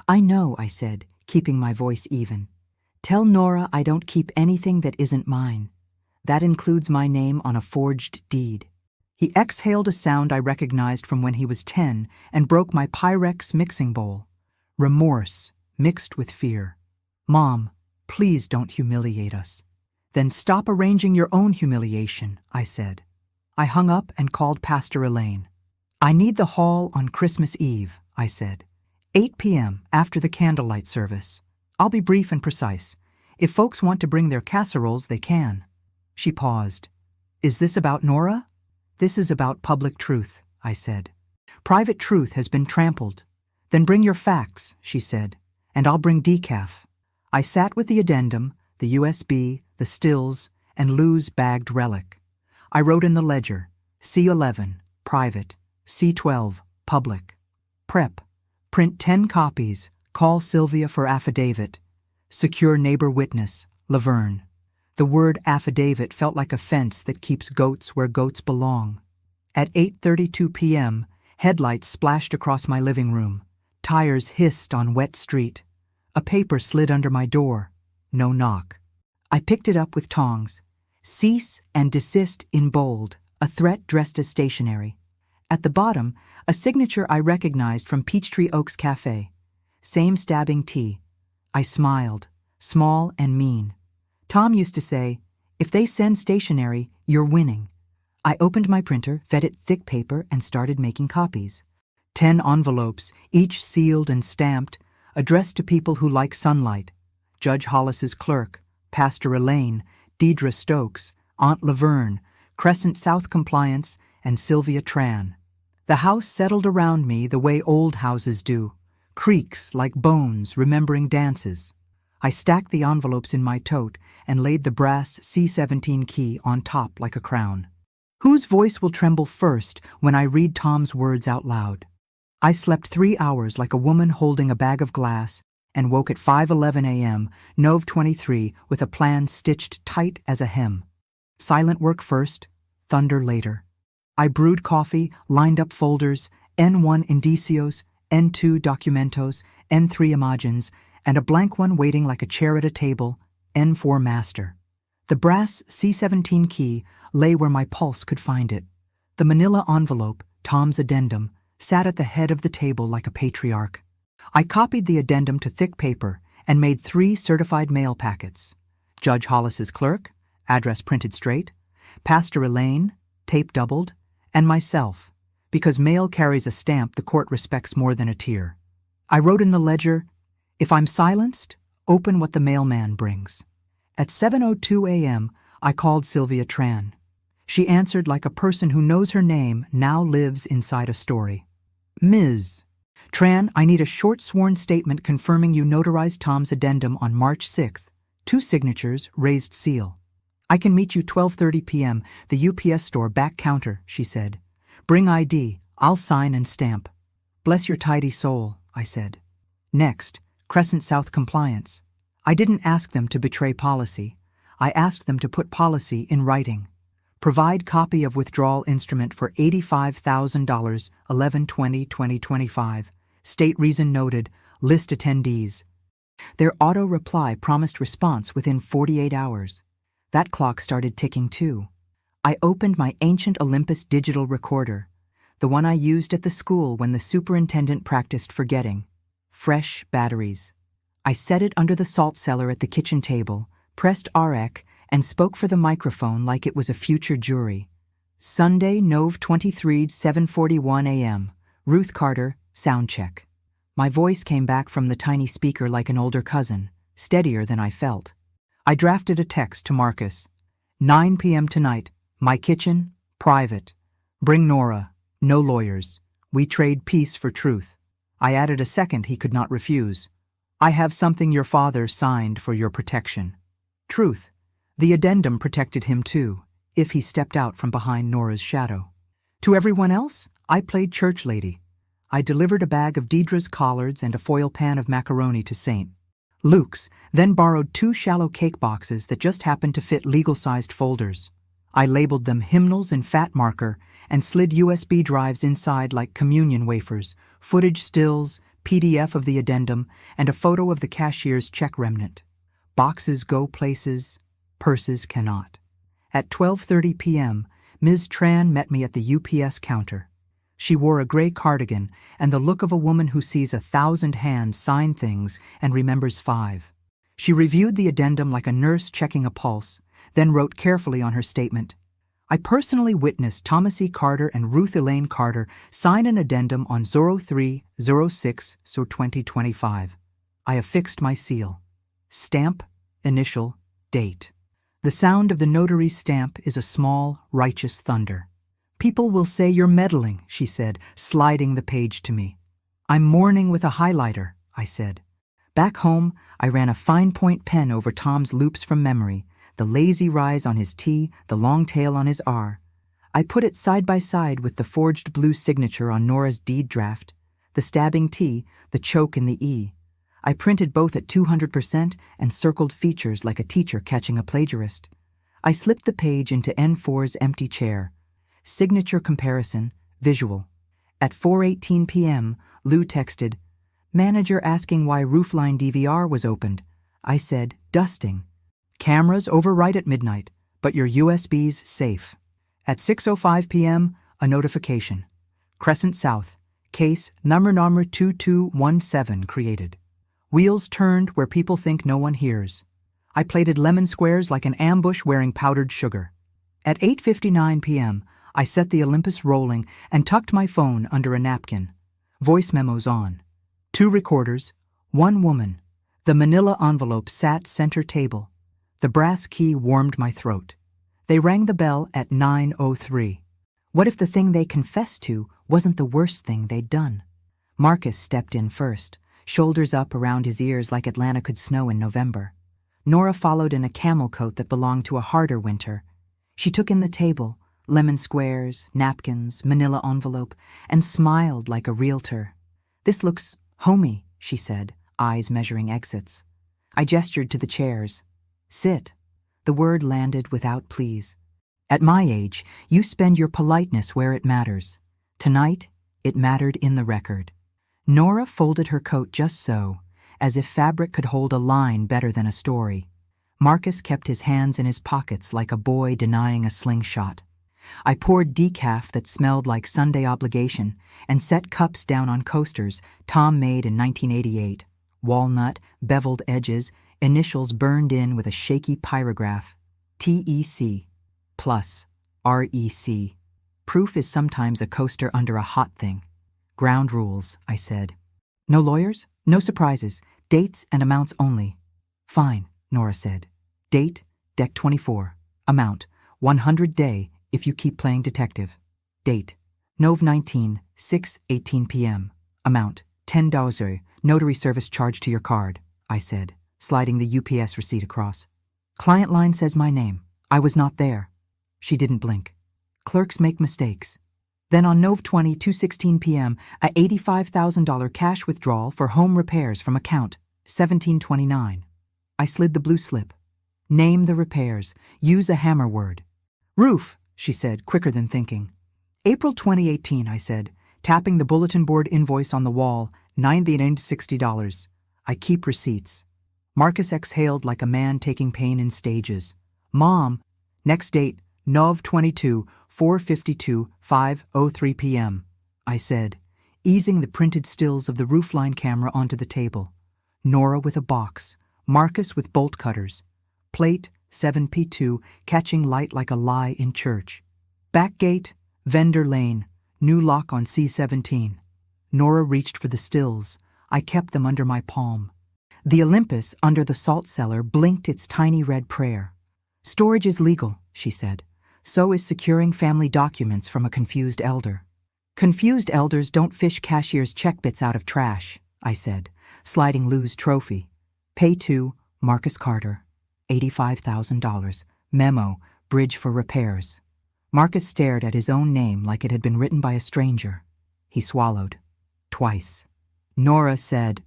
Speaker 1: I know, I said, keeping my voice even. Tell Nora I don't keep anything that isn't mine. That includes my name on a forged deed. He exhaled a sound I recognized from when he was 10 and broke my Pyrex mixing bowl. Remorse mixed with fear. Mom, please don't humiliate us. Then stop arranging your own humiliation, I said. I hung up and called Pastor Elaine. I need the hall on Christmas Eve, I said. 8 p.m. after the candlelight service. I'll be brief and precise. If folks want to bring their casseroles, they can. She paused. Is this about Nora? This is about public truth, I said. Private truth has been trampled. Then bring your facts, she said, and I'll bring decaf. I sat with the addendum, the USB, the stills, and Lou's bagged relic. I wrote in the ledger, C11, private, C12, public. Prep. Print 10 copies. Call Sylvia for affidavit. Secure neighbor witness, Laverne. The word affidavit felt like a fence that keeps goats where goats belong. At 8:32 p.m., headlights splashed across my living room. Tires hissed on wet street. A paper slid under my door. No knock. I picked it up with tongs. Cease and desist in bold, a threat dressed as stationery. At the bottom, a signature I recognized from Peachtree Oaks Cafe. Same stabbing T. I smiled, small and mean. Tom used to say, if they send stationery, you're winning. I opened my printer, fed it thick paper, and started making copies. 10 envelopes, each sealed and stamped, addressed to people who like sunlight. Judge Hollis's clerk, Pastor Elaine, Deidre Stokes, Aunt Laverne, Crescent South Compliance, and Sylvia Tran. The house settled around me the way old houses do, creaks like bones remembering dances. I stacked the envelopes in my tote and laid the brass C17 key on top like a crown. Whose voice will tremble first when I read Tom's words out loud? I slept 3 hours like a woman holding a bag of glass and woke at 5:11 a.m., Nov 23, with a plan stitched tight as a hem. Silent work first, thunder later. I brewed coffee, lined up folders, N1 indicios, N2 documentos, N3 imagines, and a blank one waiting like a chair at a table, N4 master. The brass C17 key lay where my pulse could find it. The manila envelope, Tom's addendum, sat at the head of the table like a patriarch. I copied the addendum to thick paper and made 3 certified mail packets. Judge Hollis's clerk, address printed straight, Pastor Elaine, tape doubled, and myself, because mail carries a stamp the court respects more than a tear. I wrote in the ledger, if I'm silenced, open what the mailman brings. At 7:02 a.m., I called Sylvia Tran. She answered like a person who knows her name now lives inside a story. Ms. Tran, I need a short sworn statement confirming you notarized Tom's addendum on March 6th. 2 signatures, raised seal. I can meet you 12:30 p.m., the UPS store back counter, she said. Bring ID, I'll sign and stamp. Bless your tidy soul, I said. Next, Crescent South Compliance. I didn't ask them to betray policy. I asked them to put policy in writing. Provide copy of withdrawal instrument for $85,000, 11/20/2025. State reason noted, list attendees. Their auto reply promised response within 48 hours. That clock started ticking too. I opened my ancient Olympus digital recorder, the one I used at the school when the superintendent practiced forgetting. Fresh batteries. I set it under the salt cellar at the kitchen table, pressed REC, and spoke for the microphone like it was a future jury. Sunday, Nov 23, 7:41 a.m. Ruth Carter, sound check. My voice came back from the tiny speaker like an older cousin, steadier than I felt. I drafted a text to Marcus. 9 p.m. tonight. My kitchen, private. Bring Nora. No lawyers. We trade peace for truth. I added a second he could not refuse. I have something your father signed for your protection. Truth. The addendum protected him too, if he stepped out from behind Nora's shadow. To everyone else, I played church lady. I delivered a bag of Deidre's collards and a foil pan of macaroni to St. Luke's, then borrowed 2 shallow cake boxes that just happened to fit legal-sized folders. I labeled them hymnals in fat marker and slid USB drives inside like communion wafers, footage stills, PDF of the addendum, and a photo of the cashier's check remnant. Boxes go places, purses cannot. At 12:30 p.m., Ms. Tran met me at the UPS counter. She wore a gray cardigan and the look of a woman who sees 1,000 hands sign things and remembers 5. She reviewed the addendum like a nurse checking a pulse, then wrote carefully on her statement, I personally witnessed Thomas E. Carter and Ruth Elaine Carter sign an addendum on 03/06/2025. I affixed my seal. Stamp, initial, date. The sound of the notary's stamp is a small, righteous thunder. People will say you're meddling, she said, sliding the page to me. I'm mourning with a highlighter, I said. Back home, I ran a fine-point pen over Tom's loops from memory, the lazy rise on his T, the long tail on his R. I put it side by side with the forged blue signature on Nora's deed draft, the stabbing T, the choke in the E. I printed both at 200% and circled features like a teacher catching a plagiarist. I slipped the page into N4's empty chair. Signature comparison, visual. At 4:18 p.m., Lou texted, Manager asking why Roofline DVR was opened. I said, dusting. Cameras overwrite at midnight, but your USB's safe. At 6:05 p.m., a notification. Crescent South, case number 2217 created. Wheels turned where people think no one hears. I plated lemon squares like an ambush wearing powdered sugar. At 8:59 p.m., I set the Olympus rolling and tucked my phone under a napkin. Voice memos on. 2 recorders, 1 woman. The manila envelope sat center table. The brass key warmed my throat. They rang the bell at 9:03. What if the thing they confessed to wasn't the worst thing they'd done? Marcus stepped in first, shoulders up around his ears like Atlanta could snow in November. Nora followed in a camel coat that belonged to a harder winter. She took in the table, lemon squares, napkins, manila envelope, and smiled like a realtor. This looks homey, she said, eyes measuring exits. I gestured to the chairs. Sit. The word landed without please. At my age, you spend your politeness where it matters. Tonight, it mattered in the record. Nora folded her coat just so, as if fabric could hold a line better than a story. Marcus kept his hands in his pockets like a boy denying a slingshot. I poured decaf that smelled like Sunday obligation and set cups down on coasters Tom made in 1988. Walnut, beveled edges, initials burned in with a shaky pyrograph. TEC plus REC. Proof is sometimes a coaster under a hot thing. Ground rules, I said. No lawyers? No surprises. Dates and amounts only. Fine, Nora said. Date, deck 24. Amount, 100 day if you keep playing detective. Date, Nov 19, 6:18 p.m. Amount, $10. Notary service charged to your card, I said, sliding the UPS receipt across. Client line says my name. I was not there. She didn't blink. Clerks make mistakes. Then on Nov 20, 2:16 p.m., a $85,000 cash withdrawal for home repairs from account 1729. I slid the blue slip. Name the repairs. Use a hammer word. Roof, she said, quicker than thinking. April 2018, I said, tapping the bulletin board invoice on the wall, $90 I keep receipts. Marcus exhaled like a man taking pain in stages. Mom, next date, Nov 22, 4:52, 5:03 p.m., I said, easing the printed stills of the roofline camera onto the table. Nora with a box, Marcus with bolt cutters. Plate, 7P2, catching light like a lie in church. Back gate, Vendor Lane, new lock on C17. Nora reached for the stills. I kept them under my palm. The Olympus under the salt cellar blinked its tiny red prayer. Storage is legal, she said. So is securing family documents from a confused elder. Confused elders don't fish cashier's check bits out of trash, I said, sliding Lou's trophy. Pay to Marcus Carter, $85,000. Memo, bridge for repairs. Marcus stared at his own name like it had been written by a stranger. He swallowed. Twice. Nora said,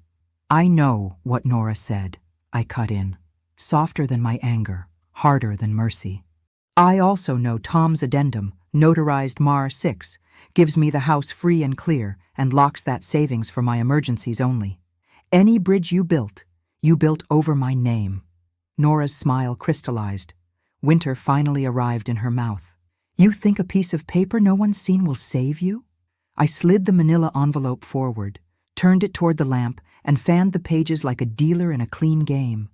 Speaker 1: I know what Nora said, I cut in. Softer than my anger, harder than mercy. I also know Tom's addendum, notarized Mar 6, gives me the house free and clear and locks that savings for my emergencies only. Any bridge you built over my name. Nora's smile crystallized. Winter finally arrived in her mouth. You think a piece of paper no one's seen will save you? I slid the manila envelope forward, turned it toward the lamp, and fanned the pages like a dealer in a clean game.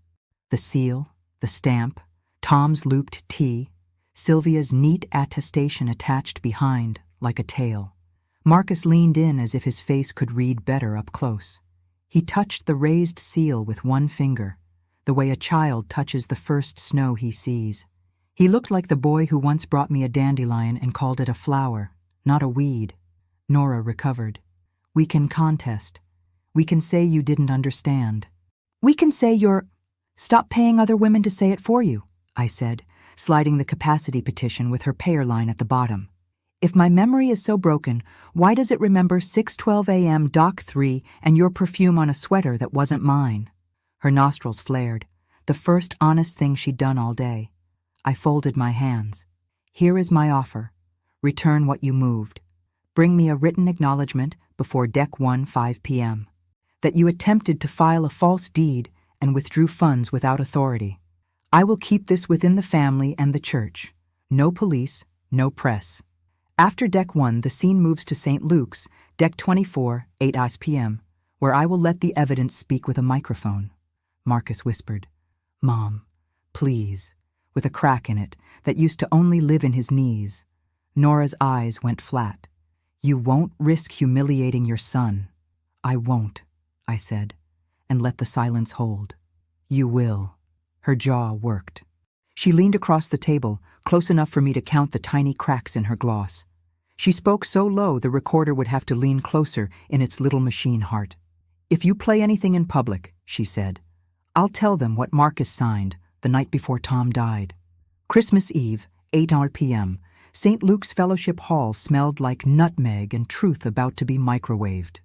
Speaker 1: The seal, the stamp, Tom's looped T, Sylvia's neat attestation attached behind, like a tail. Marcus leaned in as if his face could read better up close. He touched the raised seal with one finger, the way a child touches the first snow he sees. He looked like the boy who once brought me a dandelion and called it a flower, not a weed. Nora recovered. We can contest. We can say you didn't understand. We can say you're... Stop paying other women to say it for you, I said, sliding the capacity petition with her payer line at the bottom. If my memory is so broken, why does it remember 6:12 a.m. Dock 3 and your perfume on a sweater that wasn't mine? Her nostrils flared, the first honest thing she'd done all day. I folded my hands. Here is my offer. Return what you moved. Bring me a written acknowledgement before Deck 1, 5 p.m. that you attempted to file a false deed and withdrew funds without authority. I will keep this within the family and the church. No police, no press. After Deck 1, the scene moves to St. Luke's, Deck 24, 8 p.m., where I will let the evidence speak with a microphone. Marcus whispered, Mom, please, with a crack in it that used to only live in his knees. Nora's eyes went flat. You won't risk humiliating your son. I won't, I said, and let the silence hold. You will. Her jaw worked. She leaned across the table, close enough for me to count the tiny cracks in her gloss. She spoke so low the recorder would have to lean closer in its little machine heart. If you play anything in public, she said, I'll tell them what Marcus signed the night before Tom died. Christmas Eve, 8 p.m., St. Luke's Fellowship Hall smelled like nutmeg and truth about to be microwaved.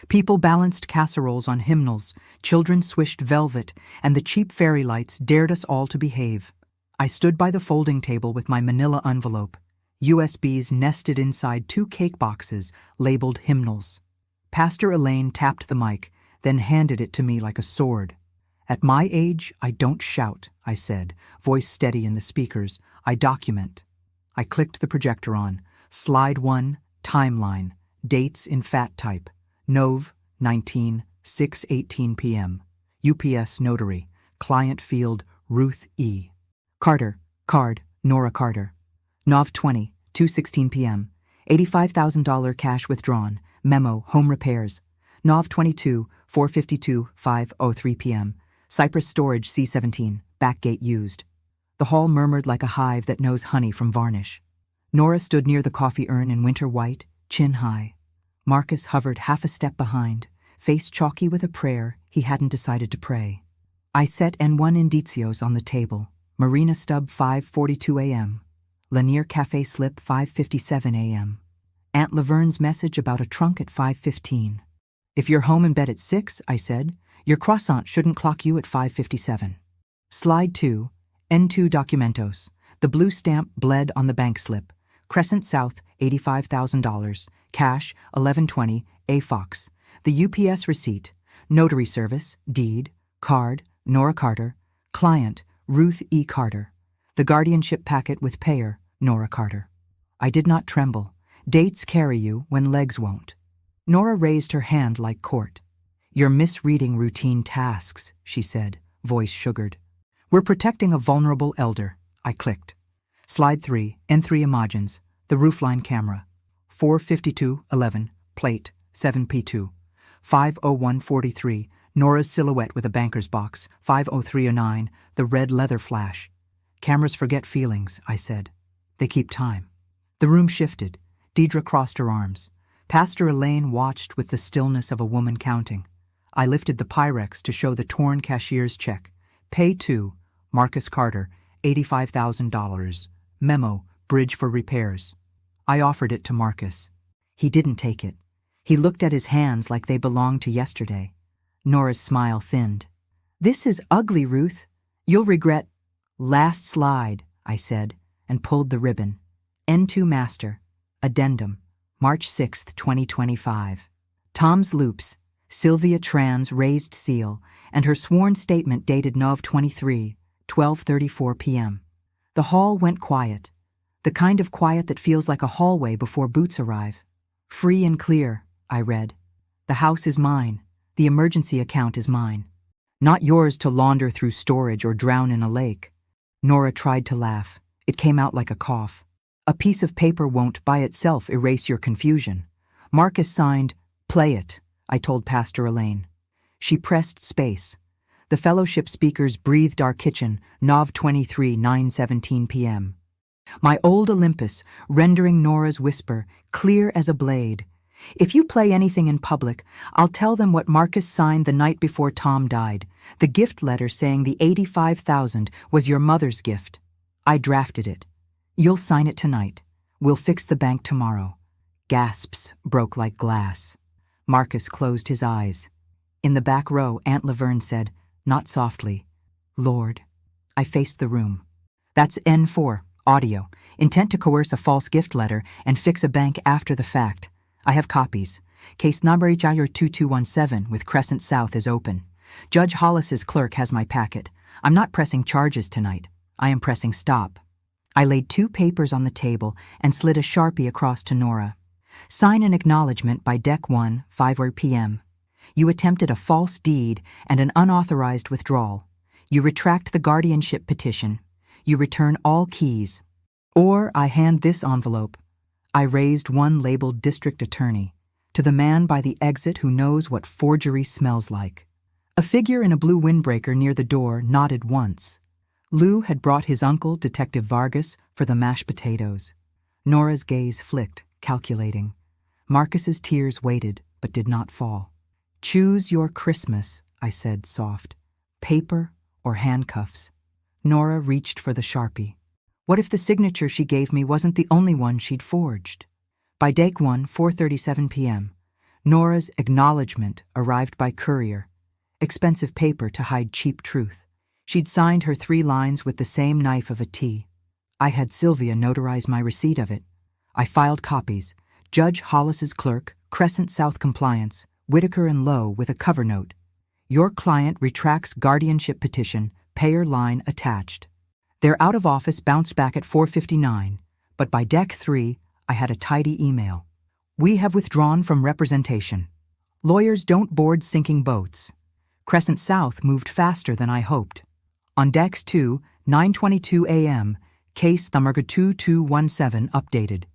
Speaker 1: People balanced casseroles on hymnals, children swished velvet, and the cheap fairy lights dared us all to behave. I stood by the folding table with my manila envelope, USBs nested inside 2 cake boxes labeled hymnals. Pastor Elaine tapped the mic, then handed it to me like a sword. At my age, I don't shout, I said, voice steady in the speakers. I document. I clicked the projector on. Slide 1, timeline, dates in fat type. Nov, 19, 6:18 p.m. UPS Notary, client field, Ruth E. Carter, card, Nora Carter. Nov 20, 2:16 p.m. $85,000 cash withdrawn. Memo, home repairs. Nov 22, 4:52, 5:03 p.m. Cypress Storage C17, backgate used. The hall murmured like a hive that knows honey from varnish. Nora stood near the coffee urn in winter white, chin high. Marcus hovered half a step behind, face chalky with a prayer he hadn't decided to pray. I set N1 indicios on the table. Marina Stub 5:42 a.m. Lanier Cafe slip 5:57 a.m. Aunt Laverne's message about a trunk at 5:15. If you're home in bed at 6, I said, your croissant shouldn't clock you at 5:57. Slide 2, N2 documentos. The blue stamp bled on the bank slip. Crescent South, $85,000. Cash, 1120, A. Fox. The UPS receipt. Notary service, deed, card, Nora Carter. Client, Ruth E. Carter. The guardianship packet with payer, Nora Carter. I did not tremble. Dates carry you when legs won't. Nora raised her hand like court. You're misreading routine tasks, she said, voice sugared. We're protecting a vulnerable elder, I clicked. Slide 3, N3 Imogens, the roofline camera. 4:52:11, plate, 7P2. 5:01:43, Nora's silhouette with a banker's box. 5:03:09, the red leather flash. Cameras forget feelings, I said. They keep time. The room shifted. Deidre crossed her arms. Pastor Elaine watched with the stillness of a woman counting. I lifted the Pyrex to show the torn cashier's check. Pay to Marcus Carter, $85,000. Memo, bridge for repairs. I offered it to Marcus. He didn't take it. He looked at his hands like they belonged to yesterday. Nora's smile thinned. This is ugly, Ruth. You'll regret. Last slide, I said, and pulled the ribbon. N2 Master. Addendum. March 6, 2025. Tom's loops, Sylvia Tran's raised seal, and her sworn statement dated Nov 23, 12:34 p.m. The hall went quiet. The kind of quiet that feels like a hallway before boots arrive. Free and clear, I read. The house is mine. The emergency account is mine. Not yours to launder through storage or drown in a lake. Nora tried to laugh. It came out like a cough. A piece of paper won't by itself erase your confusion. Marcus signed, "Play it," I told Pastor Elaine. She pressed space. The fellowship speakers breathed our kitchen, Nov 23, 9:17 p.m. My old Olympus, rendering Nora's whisper, clear as a blade. "If you play anything in public, I'll tell them what Marcus signed the night before Tom died. The gift letter saying the $85,000 was your mother's gift. I drafted it. You'll sign it tonight. We'll fix the bank tomorrow." Gasps broke like glass. Marcus closed his eyes. In the back row, Aunt Laverne said, not softly, "Lord." I faced the room. "That's N4, audio, intent to coerce a false gift letter and fix a bank after the fact. I have copies. Case number HR 2217 with Crescent South is open. Judge Hollis's clerk has my packet. I'm not pressing charges tonight. I am pressing stop." I laid 2 papers on the table and slid a Sharpie across to Nora. "Sign an acknowledgement by Deck 1, 5 p.m. You attempted a false deed and an unauthorized withdrawal. You retract the guardianship petition. You return all keys. Or I hand this envelope." I raised one labeled District Attorney, "to the man by the exit who knows what forgery smells like." A figure in a blue windbreaker near the door nodded once. Lou had brought his uncle, Detective Vargas, for the mashed potatoes. Nora's gaze flicked, calculating. Marcus's tears waited, but did not fall. "Choose your Christmas," I said, soft. "Paper or handcuffs?" Nora reached for the Sharpie. What if the signature she gave me wasn't the only one she'd forged? By Deck 1, 4:37 p.m., Nora's acknowledgement arrived by courier. Expensive paper to hide cheap truth. She'd signed her 3 lines with the same knife of a T. I had Sylvia notarize my receipt of it. I filed copies. Judge Hollis's clerk, Crescent South Compliance, Whitaker and Lowe with a cover note. Your client retracts guardianship petition, payer line attached. Their out of office bounced back at 4:59, but by Deck 3, I had a tidy email. We have withdrawn from representation. Lawyers don't board sinking boats. Crescent South moved faster than I hoped. On Decks 2, 9:22 a.m., case number 2217 updated.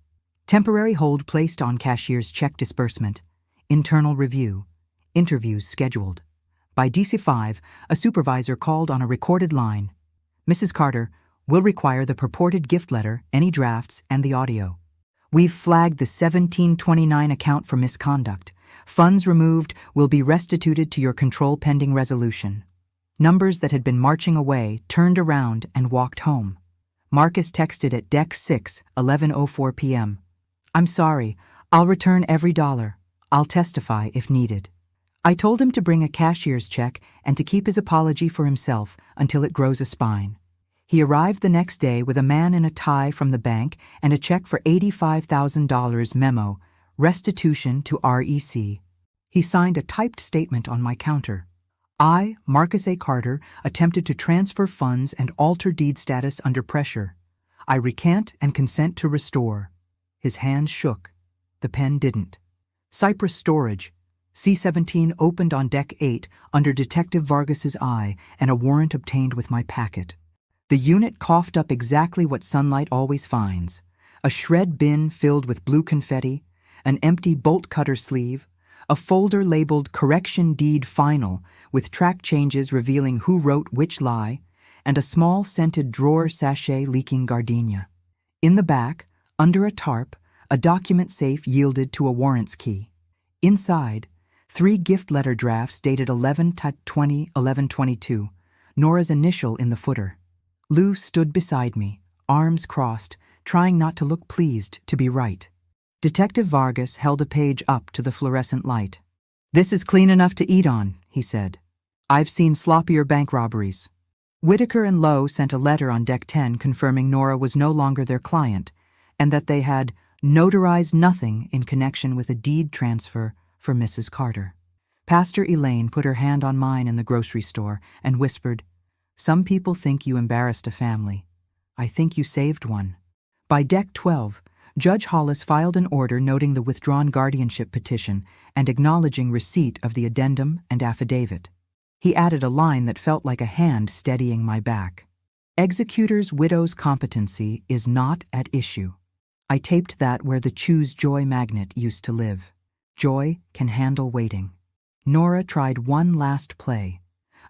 Speaker 1: Temporary hold placed on cashier's check disbursement. Internal review. Interviews scheduled. By DC5, a supervisor called on a recorded line. Mrs. Carter, will require the purported gift letter, any drafts, and the audio. We've flagged the 1729 account for misconduct. Funds removed will be restituted to your control pending resolution. Numbers that had been marching away turned around and walked home. Marcus texted at Deck 6, 11:04 p.m. I'm sorry, I'll return every dollar. I'll testify if needed. I told him to bring a cashier's check and to keep his apology for himself until it grows a spine. He arrived the next day with a man in a tie from the bank and a check for $85,000 memo, restitution to REC. He signed a typed statement on my counter. I, Marcus A. Carter, attempted to transfer funds and alter deed status under pressure. I recant and consent to restore. His hands shook. The pen didn't. Cypress Storage. C-17 opened on Deck 8 under Detective Vargas's eye and a warrant obtained with my packet. The unit coughed up exactly what sunlight always finds. A shred bin filled with blue confetti, an empty bolt cutter sleeve, a folder labeled Correction Deed Final with track changes revealing who wrote which lie, and a small scented drawer sachet leaking gardenia. In the back, under a tarp, a document safe yielded to a warrants key. Inside, 3 gift letter drafts dated 11/20/11/22, Nora's initial in the footer. Lou stood beside me, arms crossed, trying not to look pleased to be right. Detective Vargas held a page up to the fluorescent light. This is clean enough to eat on, he said. I've seen sloppier bank robberies. Whitaker and Lowe sent a letter on Deck 10 confirming Nora was no longer their client and that they had notarized nothing in connection with a deed transfer for Mrs. Carter. Pastor Elaine put her hand on mine in the grocery store and whispered, Some people think you embarrassed a family. I think you saved one. By Deck 12, Judge Hollis filed an order noting the withdrawn guardianship petition and acknowledging receipt of the addendum and affidavit. He added a line that felt like a hand steadying my back. Executor's widow's competency is not at issue. I taped that where the Choose Joy magnet used to live. Joy can handle waiting. Nora tried one last play.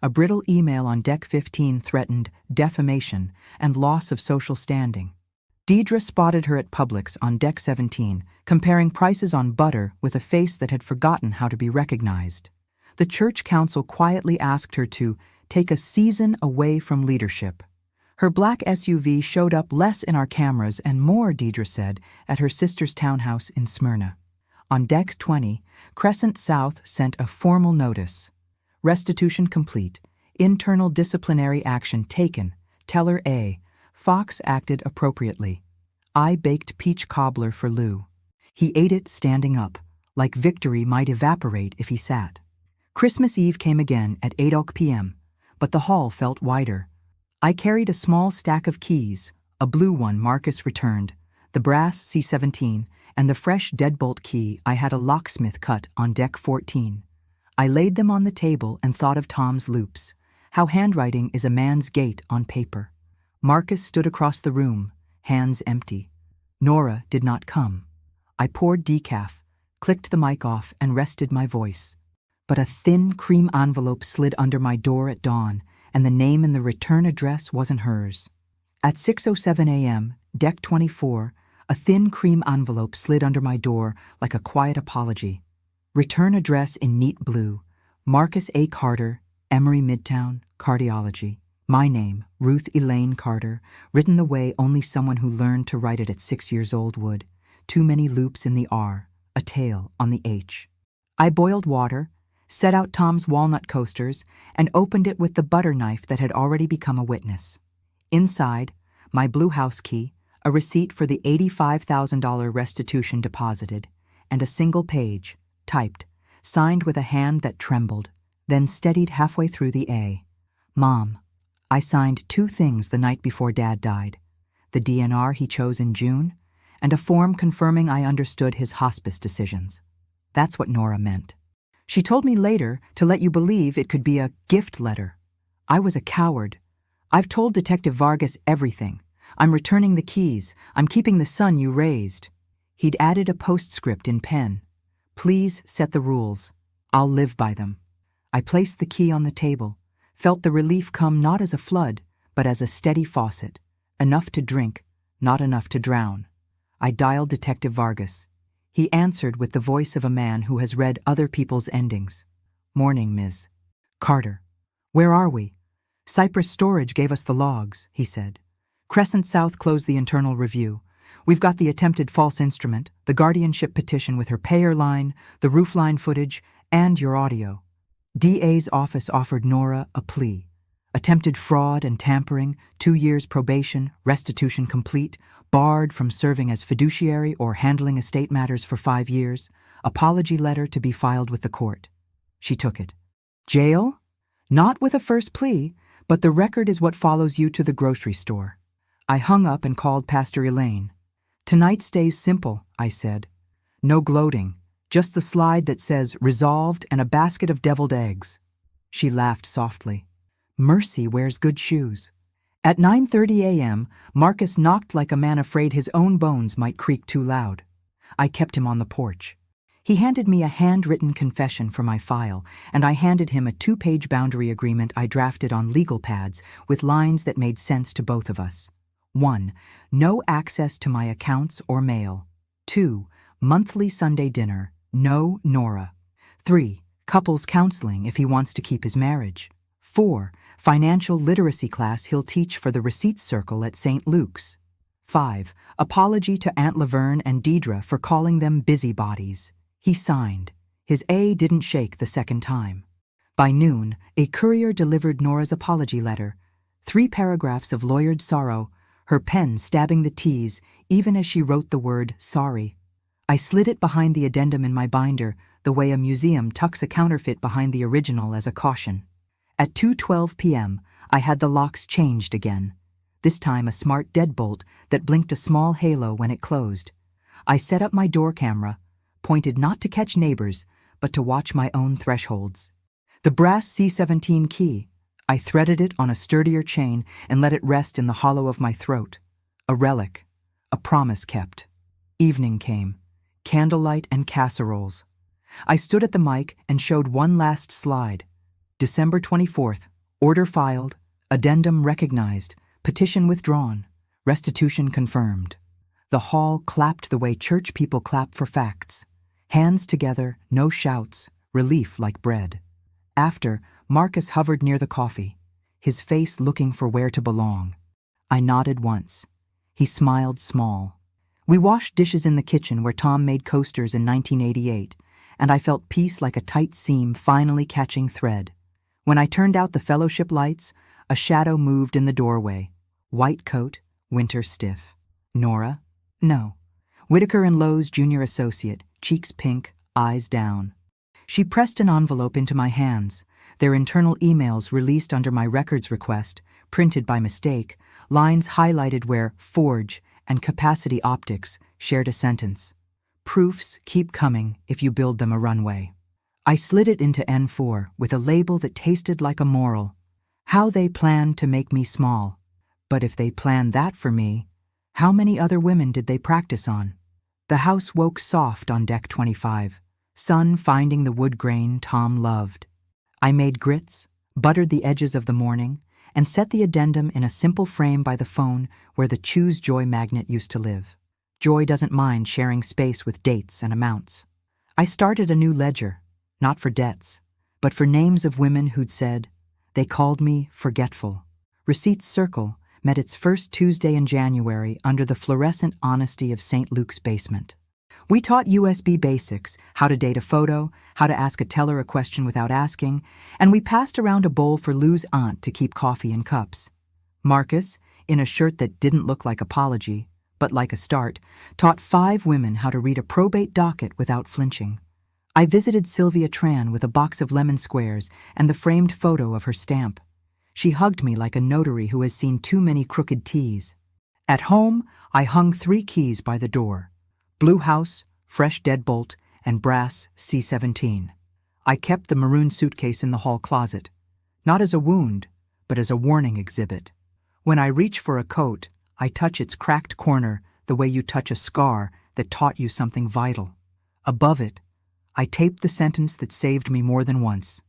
Speaker 1: A brittle email on Deck 15 threatened defamation and loss of social standing. Deidre spotted her at Publix on Deck 17, comparing prices on butter with a face that had forgotten how to be recognized. The church council quietly asked her to take a season away from leadership. Her black SUV showed up less in our cameras and more, Deidre said, at her sister's townhouse in Smyrna. On Deck 20, Crescent South sent a formal notice. Restitution complete. Internal disciplinary action taken. Teller A. Fox acted appropriately. I baked peach cobbler for Lou. He ate it standing up, like victory might evaporate if he sat. Christmas Eve came again at 8 p.m., but the hall felt wider. I carried a small stack of keys, a blue one Marcus returned, the brass C17, and the fresh deadbolt key I had a locksmith cut on Deck 14. I laid them on the table and thought of Tom's loops, how handwriting is a man's gait on paper. Marcus stood across the room, hands empty. Nora did not come. I poured decaf, clicked the mic off, and rested my voice. But a thin cream envelope slid under my door at dawn, and the name in the return address wasn't hers. At 6:07 a.m., Deck 24, a thin cream envelope slid under my door like a quiet apology. Return address in neat blue, Marcus A. Carter, Emory Midtown, Cardiology. My name, Ruth Elaine Carter, written the way only someone who learned to write it at 6 years old would. Too many loops in the R, a tail on the H. I boiled water, set out Tom's walnut coasters, and opened it with the butter knife that had already become a witness. Inside, my blue house key, a receipt for the $85,000 restitution deposited, and a single page, typed, signed with a hand that trembled, then steadied halfway through the A. Mom, I signed 2 things the night before Dad died. The DNR he chose in June, and a form confirming I understood his hospice decisions. That's what Nora meant. She told me later to let you believe it could be a gift letter. I was a coward. I've told Detective Vargas everything. I'm returning the keys. I'm keeping the son you raised. He'd added a postscript in pen. Please set the rules. I'll live by them. I placed the key on the table, felt the relief come not as a flood, but as a steady faucet. Enough to drink, not enough to drown. I dialed Detective Vargas. He answered with the voice of a man who has read other people's endings. Morning, Ms. Carter. Where are we? Cypress Storage gave us the logs, he said. Crescent South closed the internal review. We've got the attempted false instrument, the guardianship petition with her payer line, the roof line footage, and your audio. DA's office offered Nora a plea. Attempted fraud and tampering, 2 years probation, restitution complete, barred from serving as fiduciary or handling estate matters for 5 years, apology letter to be filed with the court. She took it. Jail? Not with a first plea, but the record is what follows you to the grocery store. I hung up and called Pastor Elaine. Tonight stays simple, I said. No gloating, just the slide that says resolved and a basket of deviled eggs. She laughed softly. Mercy wears good shoes. At 9:30 a.m., Marcus knocked like a man afraid his own bones might creak too loud. I kept him on the porch. He handed me a handwritten confession for my file, and I handed him a 2-page boundary agreement I drafted on legal pads with lines that made sense to both of us. 1. No access to my accounts or mail. 2. Monthly Sunday dinner. No Nora. 3. Couples counseling if he wants to keep his marriage. 4. Financial literacy class he'll teach for the Receipts Circle at St. Luke's. 5. Apology to Aunt Laverne and Deidre for calling them busybodies. He signed. His A didn't shake the second time. By noon, a courier delivered Nora's apology letter. 3 paragraphs of lawyered sorrow, her pen stabbing the T's even as she wrote the word sorry. I slid it behind the addendum in my binder, the way a museum tucks a counterfeit behind the original as a caution. At 2:12 p.m., I had the locks changed again, this time a smart deadbolt that blinked a small halo when it closed. I set up my door camera, pointed not to catch neighbors, but to watch my own thresholds. The brass C17 key, I threaded it on a sturdier chain and let it rest in the hollow of my throat. A relic, a promise kept. Evening came, candlelight and casseroles. I stood at the mic and showed one last slide. December 24th, order filed, addendum recognized, petition withdrawn, restitution confirmed. The hall clapped the way church people clap for facts. Hands together, no shouts, relief like bread. After, Marcus hovered near the coffee, his face looking for where to belong. I nodded once. He smiled small. We washed dishes in the kitchen where Tom made coasters in 1988, and I felt peace like a tight seam finally catching thread. When I turned out the fellowship lights, a shadow moved in the doorway. White coat, winter stiff. Nora? No. Whitaker and Lowe's junior associate, cheeks pink, eyes down. She pressed an envelope into my hands, their internal emails released under my records request, printed by mistake, lines highlighted where forge and capacity optics shared a sentence. Proofs keep coming if you build them a runway. I slid it into N4 with a label that tasted like a moral. How they planned to make me small. But if they planned that for me, how many other women did they practice on? The house woke soft on deck 25, sun finding the wood grain Tom loved. I made grits, buttered the edges of the morning, and set the addendum in a simple frame by the phone where the Choose Joy magnet used to live. Joy doesn't mind sharing space with dates and amounts. I started a new ledger, not for debts, but for names of women who'd said, they called me forgetful. Receipts Circle met its first Tuesday in January under the fluorescent honesty of St. Luke's basement. We taught USB basics, how to date a photo, how to ask a teller a question without asking, and we passed around a bowl for Lou's aunt to keep coffee in cups. Marcus, in a shirt that didn't look like apology, but like a start, taught 5 women how to read a probate docket without flinching. I visited Sylvia Tran with a box of lemon squares and the framed photo of her stamp. She hugged me like a notary who has seen too many crooked T's. At home, I hung 3 keys by the door. Blue house, fresh deadbolt, and brass C17. I kept the maroon suitcase in the hall closet, not as a wound, but as a warning exhibit. When I reach for a coat, I touch its cracked corner the way you touch a scar that taught you something vital. Above it, I taped the sentence that saved me more than once.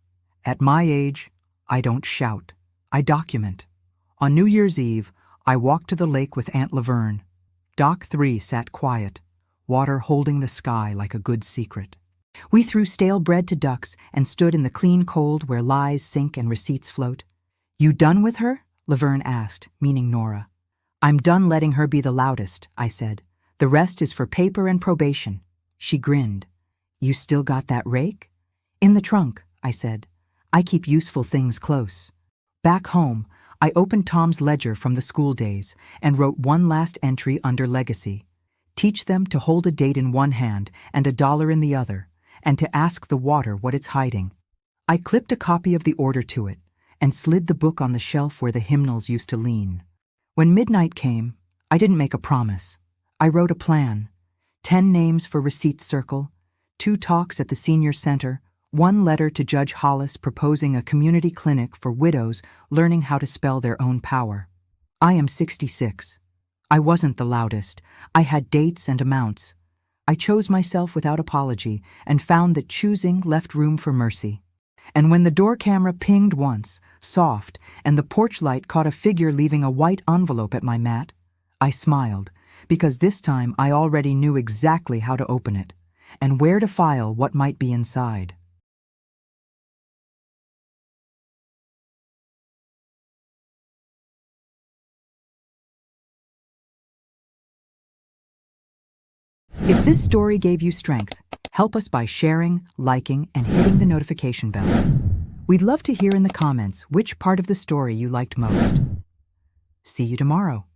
Speaker 1: At my age, I don't shout. I document. On New Year's Eve, I walked to the lake with Aunt Laverne. Dock 3 sat quiet, water holding the sky like a good secret. We threw stale bread to ducks and stood in the clean cold where lies sink and receipts float. You done with her? Laverne asked, meaning Nora. I'm done letting her be the loudest, I said. The rest is for paper and probation. She grinned. You still got that rake? In the trunk, I said. I keep useful things close. Back home, I opened Tom's ledger from the school days and wrote one last entry under legacy. Teach them to hold a date in one hand and $1 in the other, and to ask the water what it's hiding. I clipped a copy of the order to it and slid the book on the shelf where the hymnals used to lean. When midnight came, I didn't make a promise. I wrote a plan. 10 names for Receipts Circle, 2 talks at the senior center, 1 letter to Judge Hollis proposing a community clinic for widows learning how to spell their own power. I am 66. I wasn't the loudest. I had dates and amounts. I chose myself without apology and found that choosing left room for mercy. And when the door camera pinged once, soft, and the porch light caught a figure leaving a white envelope at my mat, I smiled, because this time I already knew exactly how to open it and where to file what might be inside. If this story gave you strength, help us by sharing, liking, and hitting the notification bell. We'd love to hear in the comments which part of the story you liked most. See you tomorrow.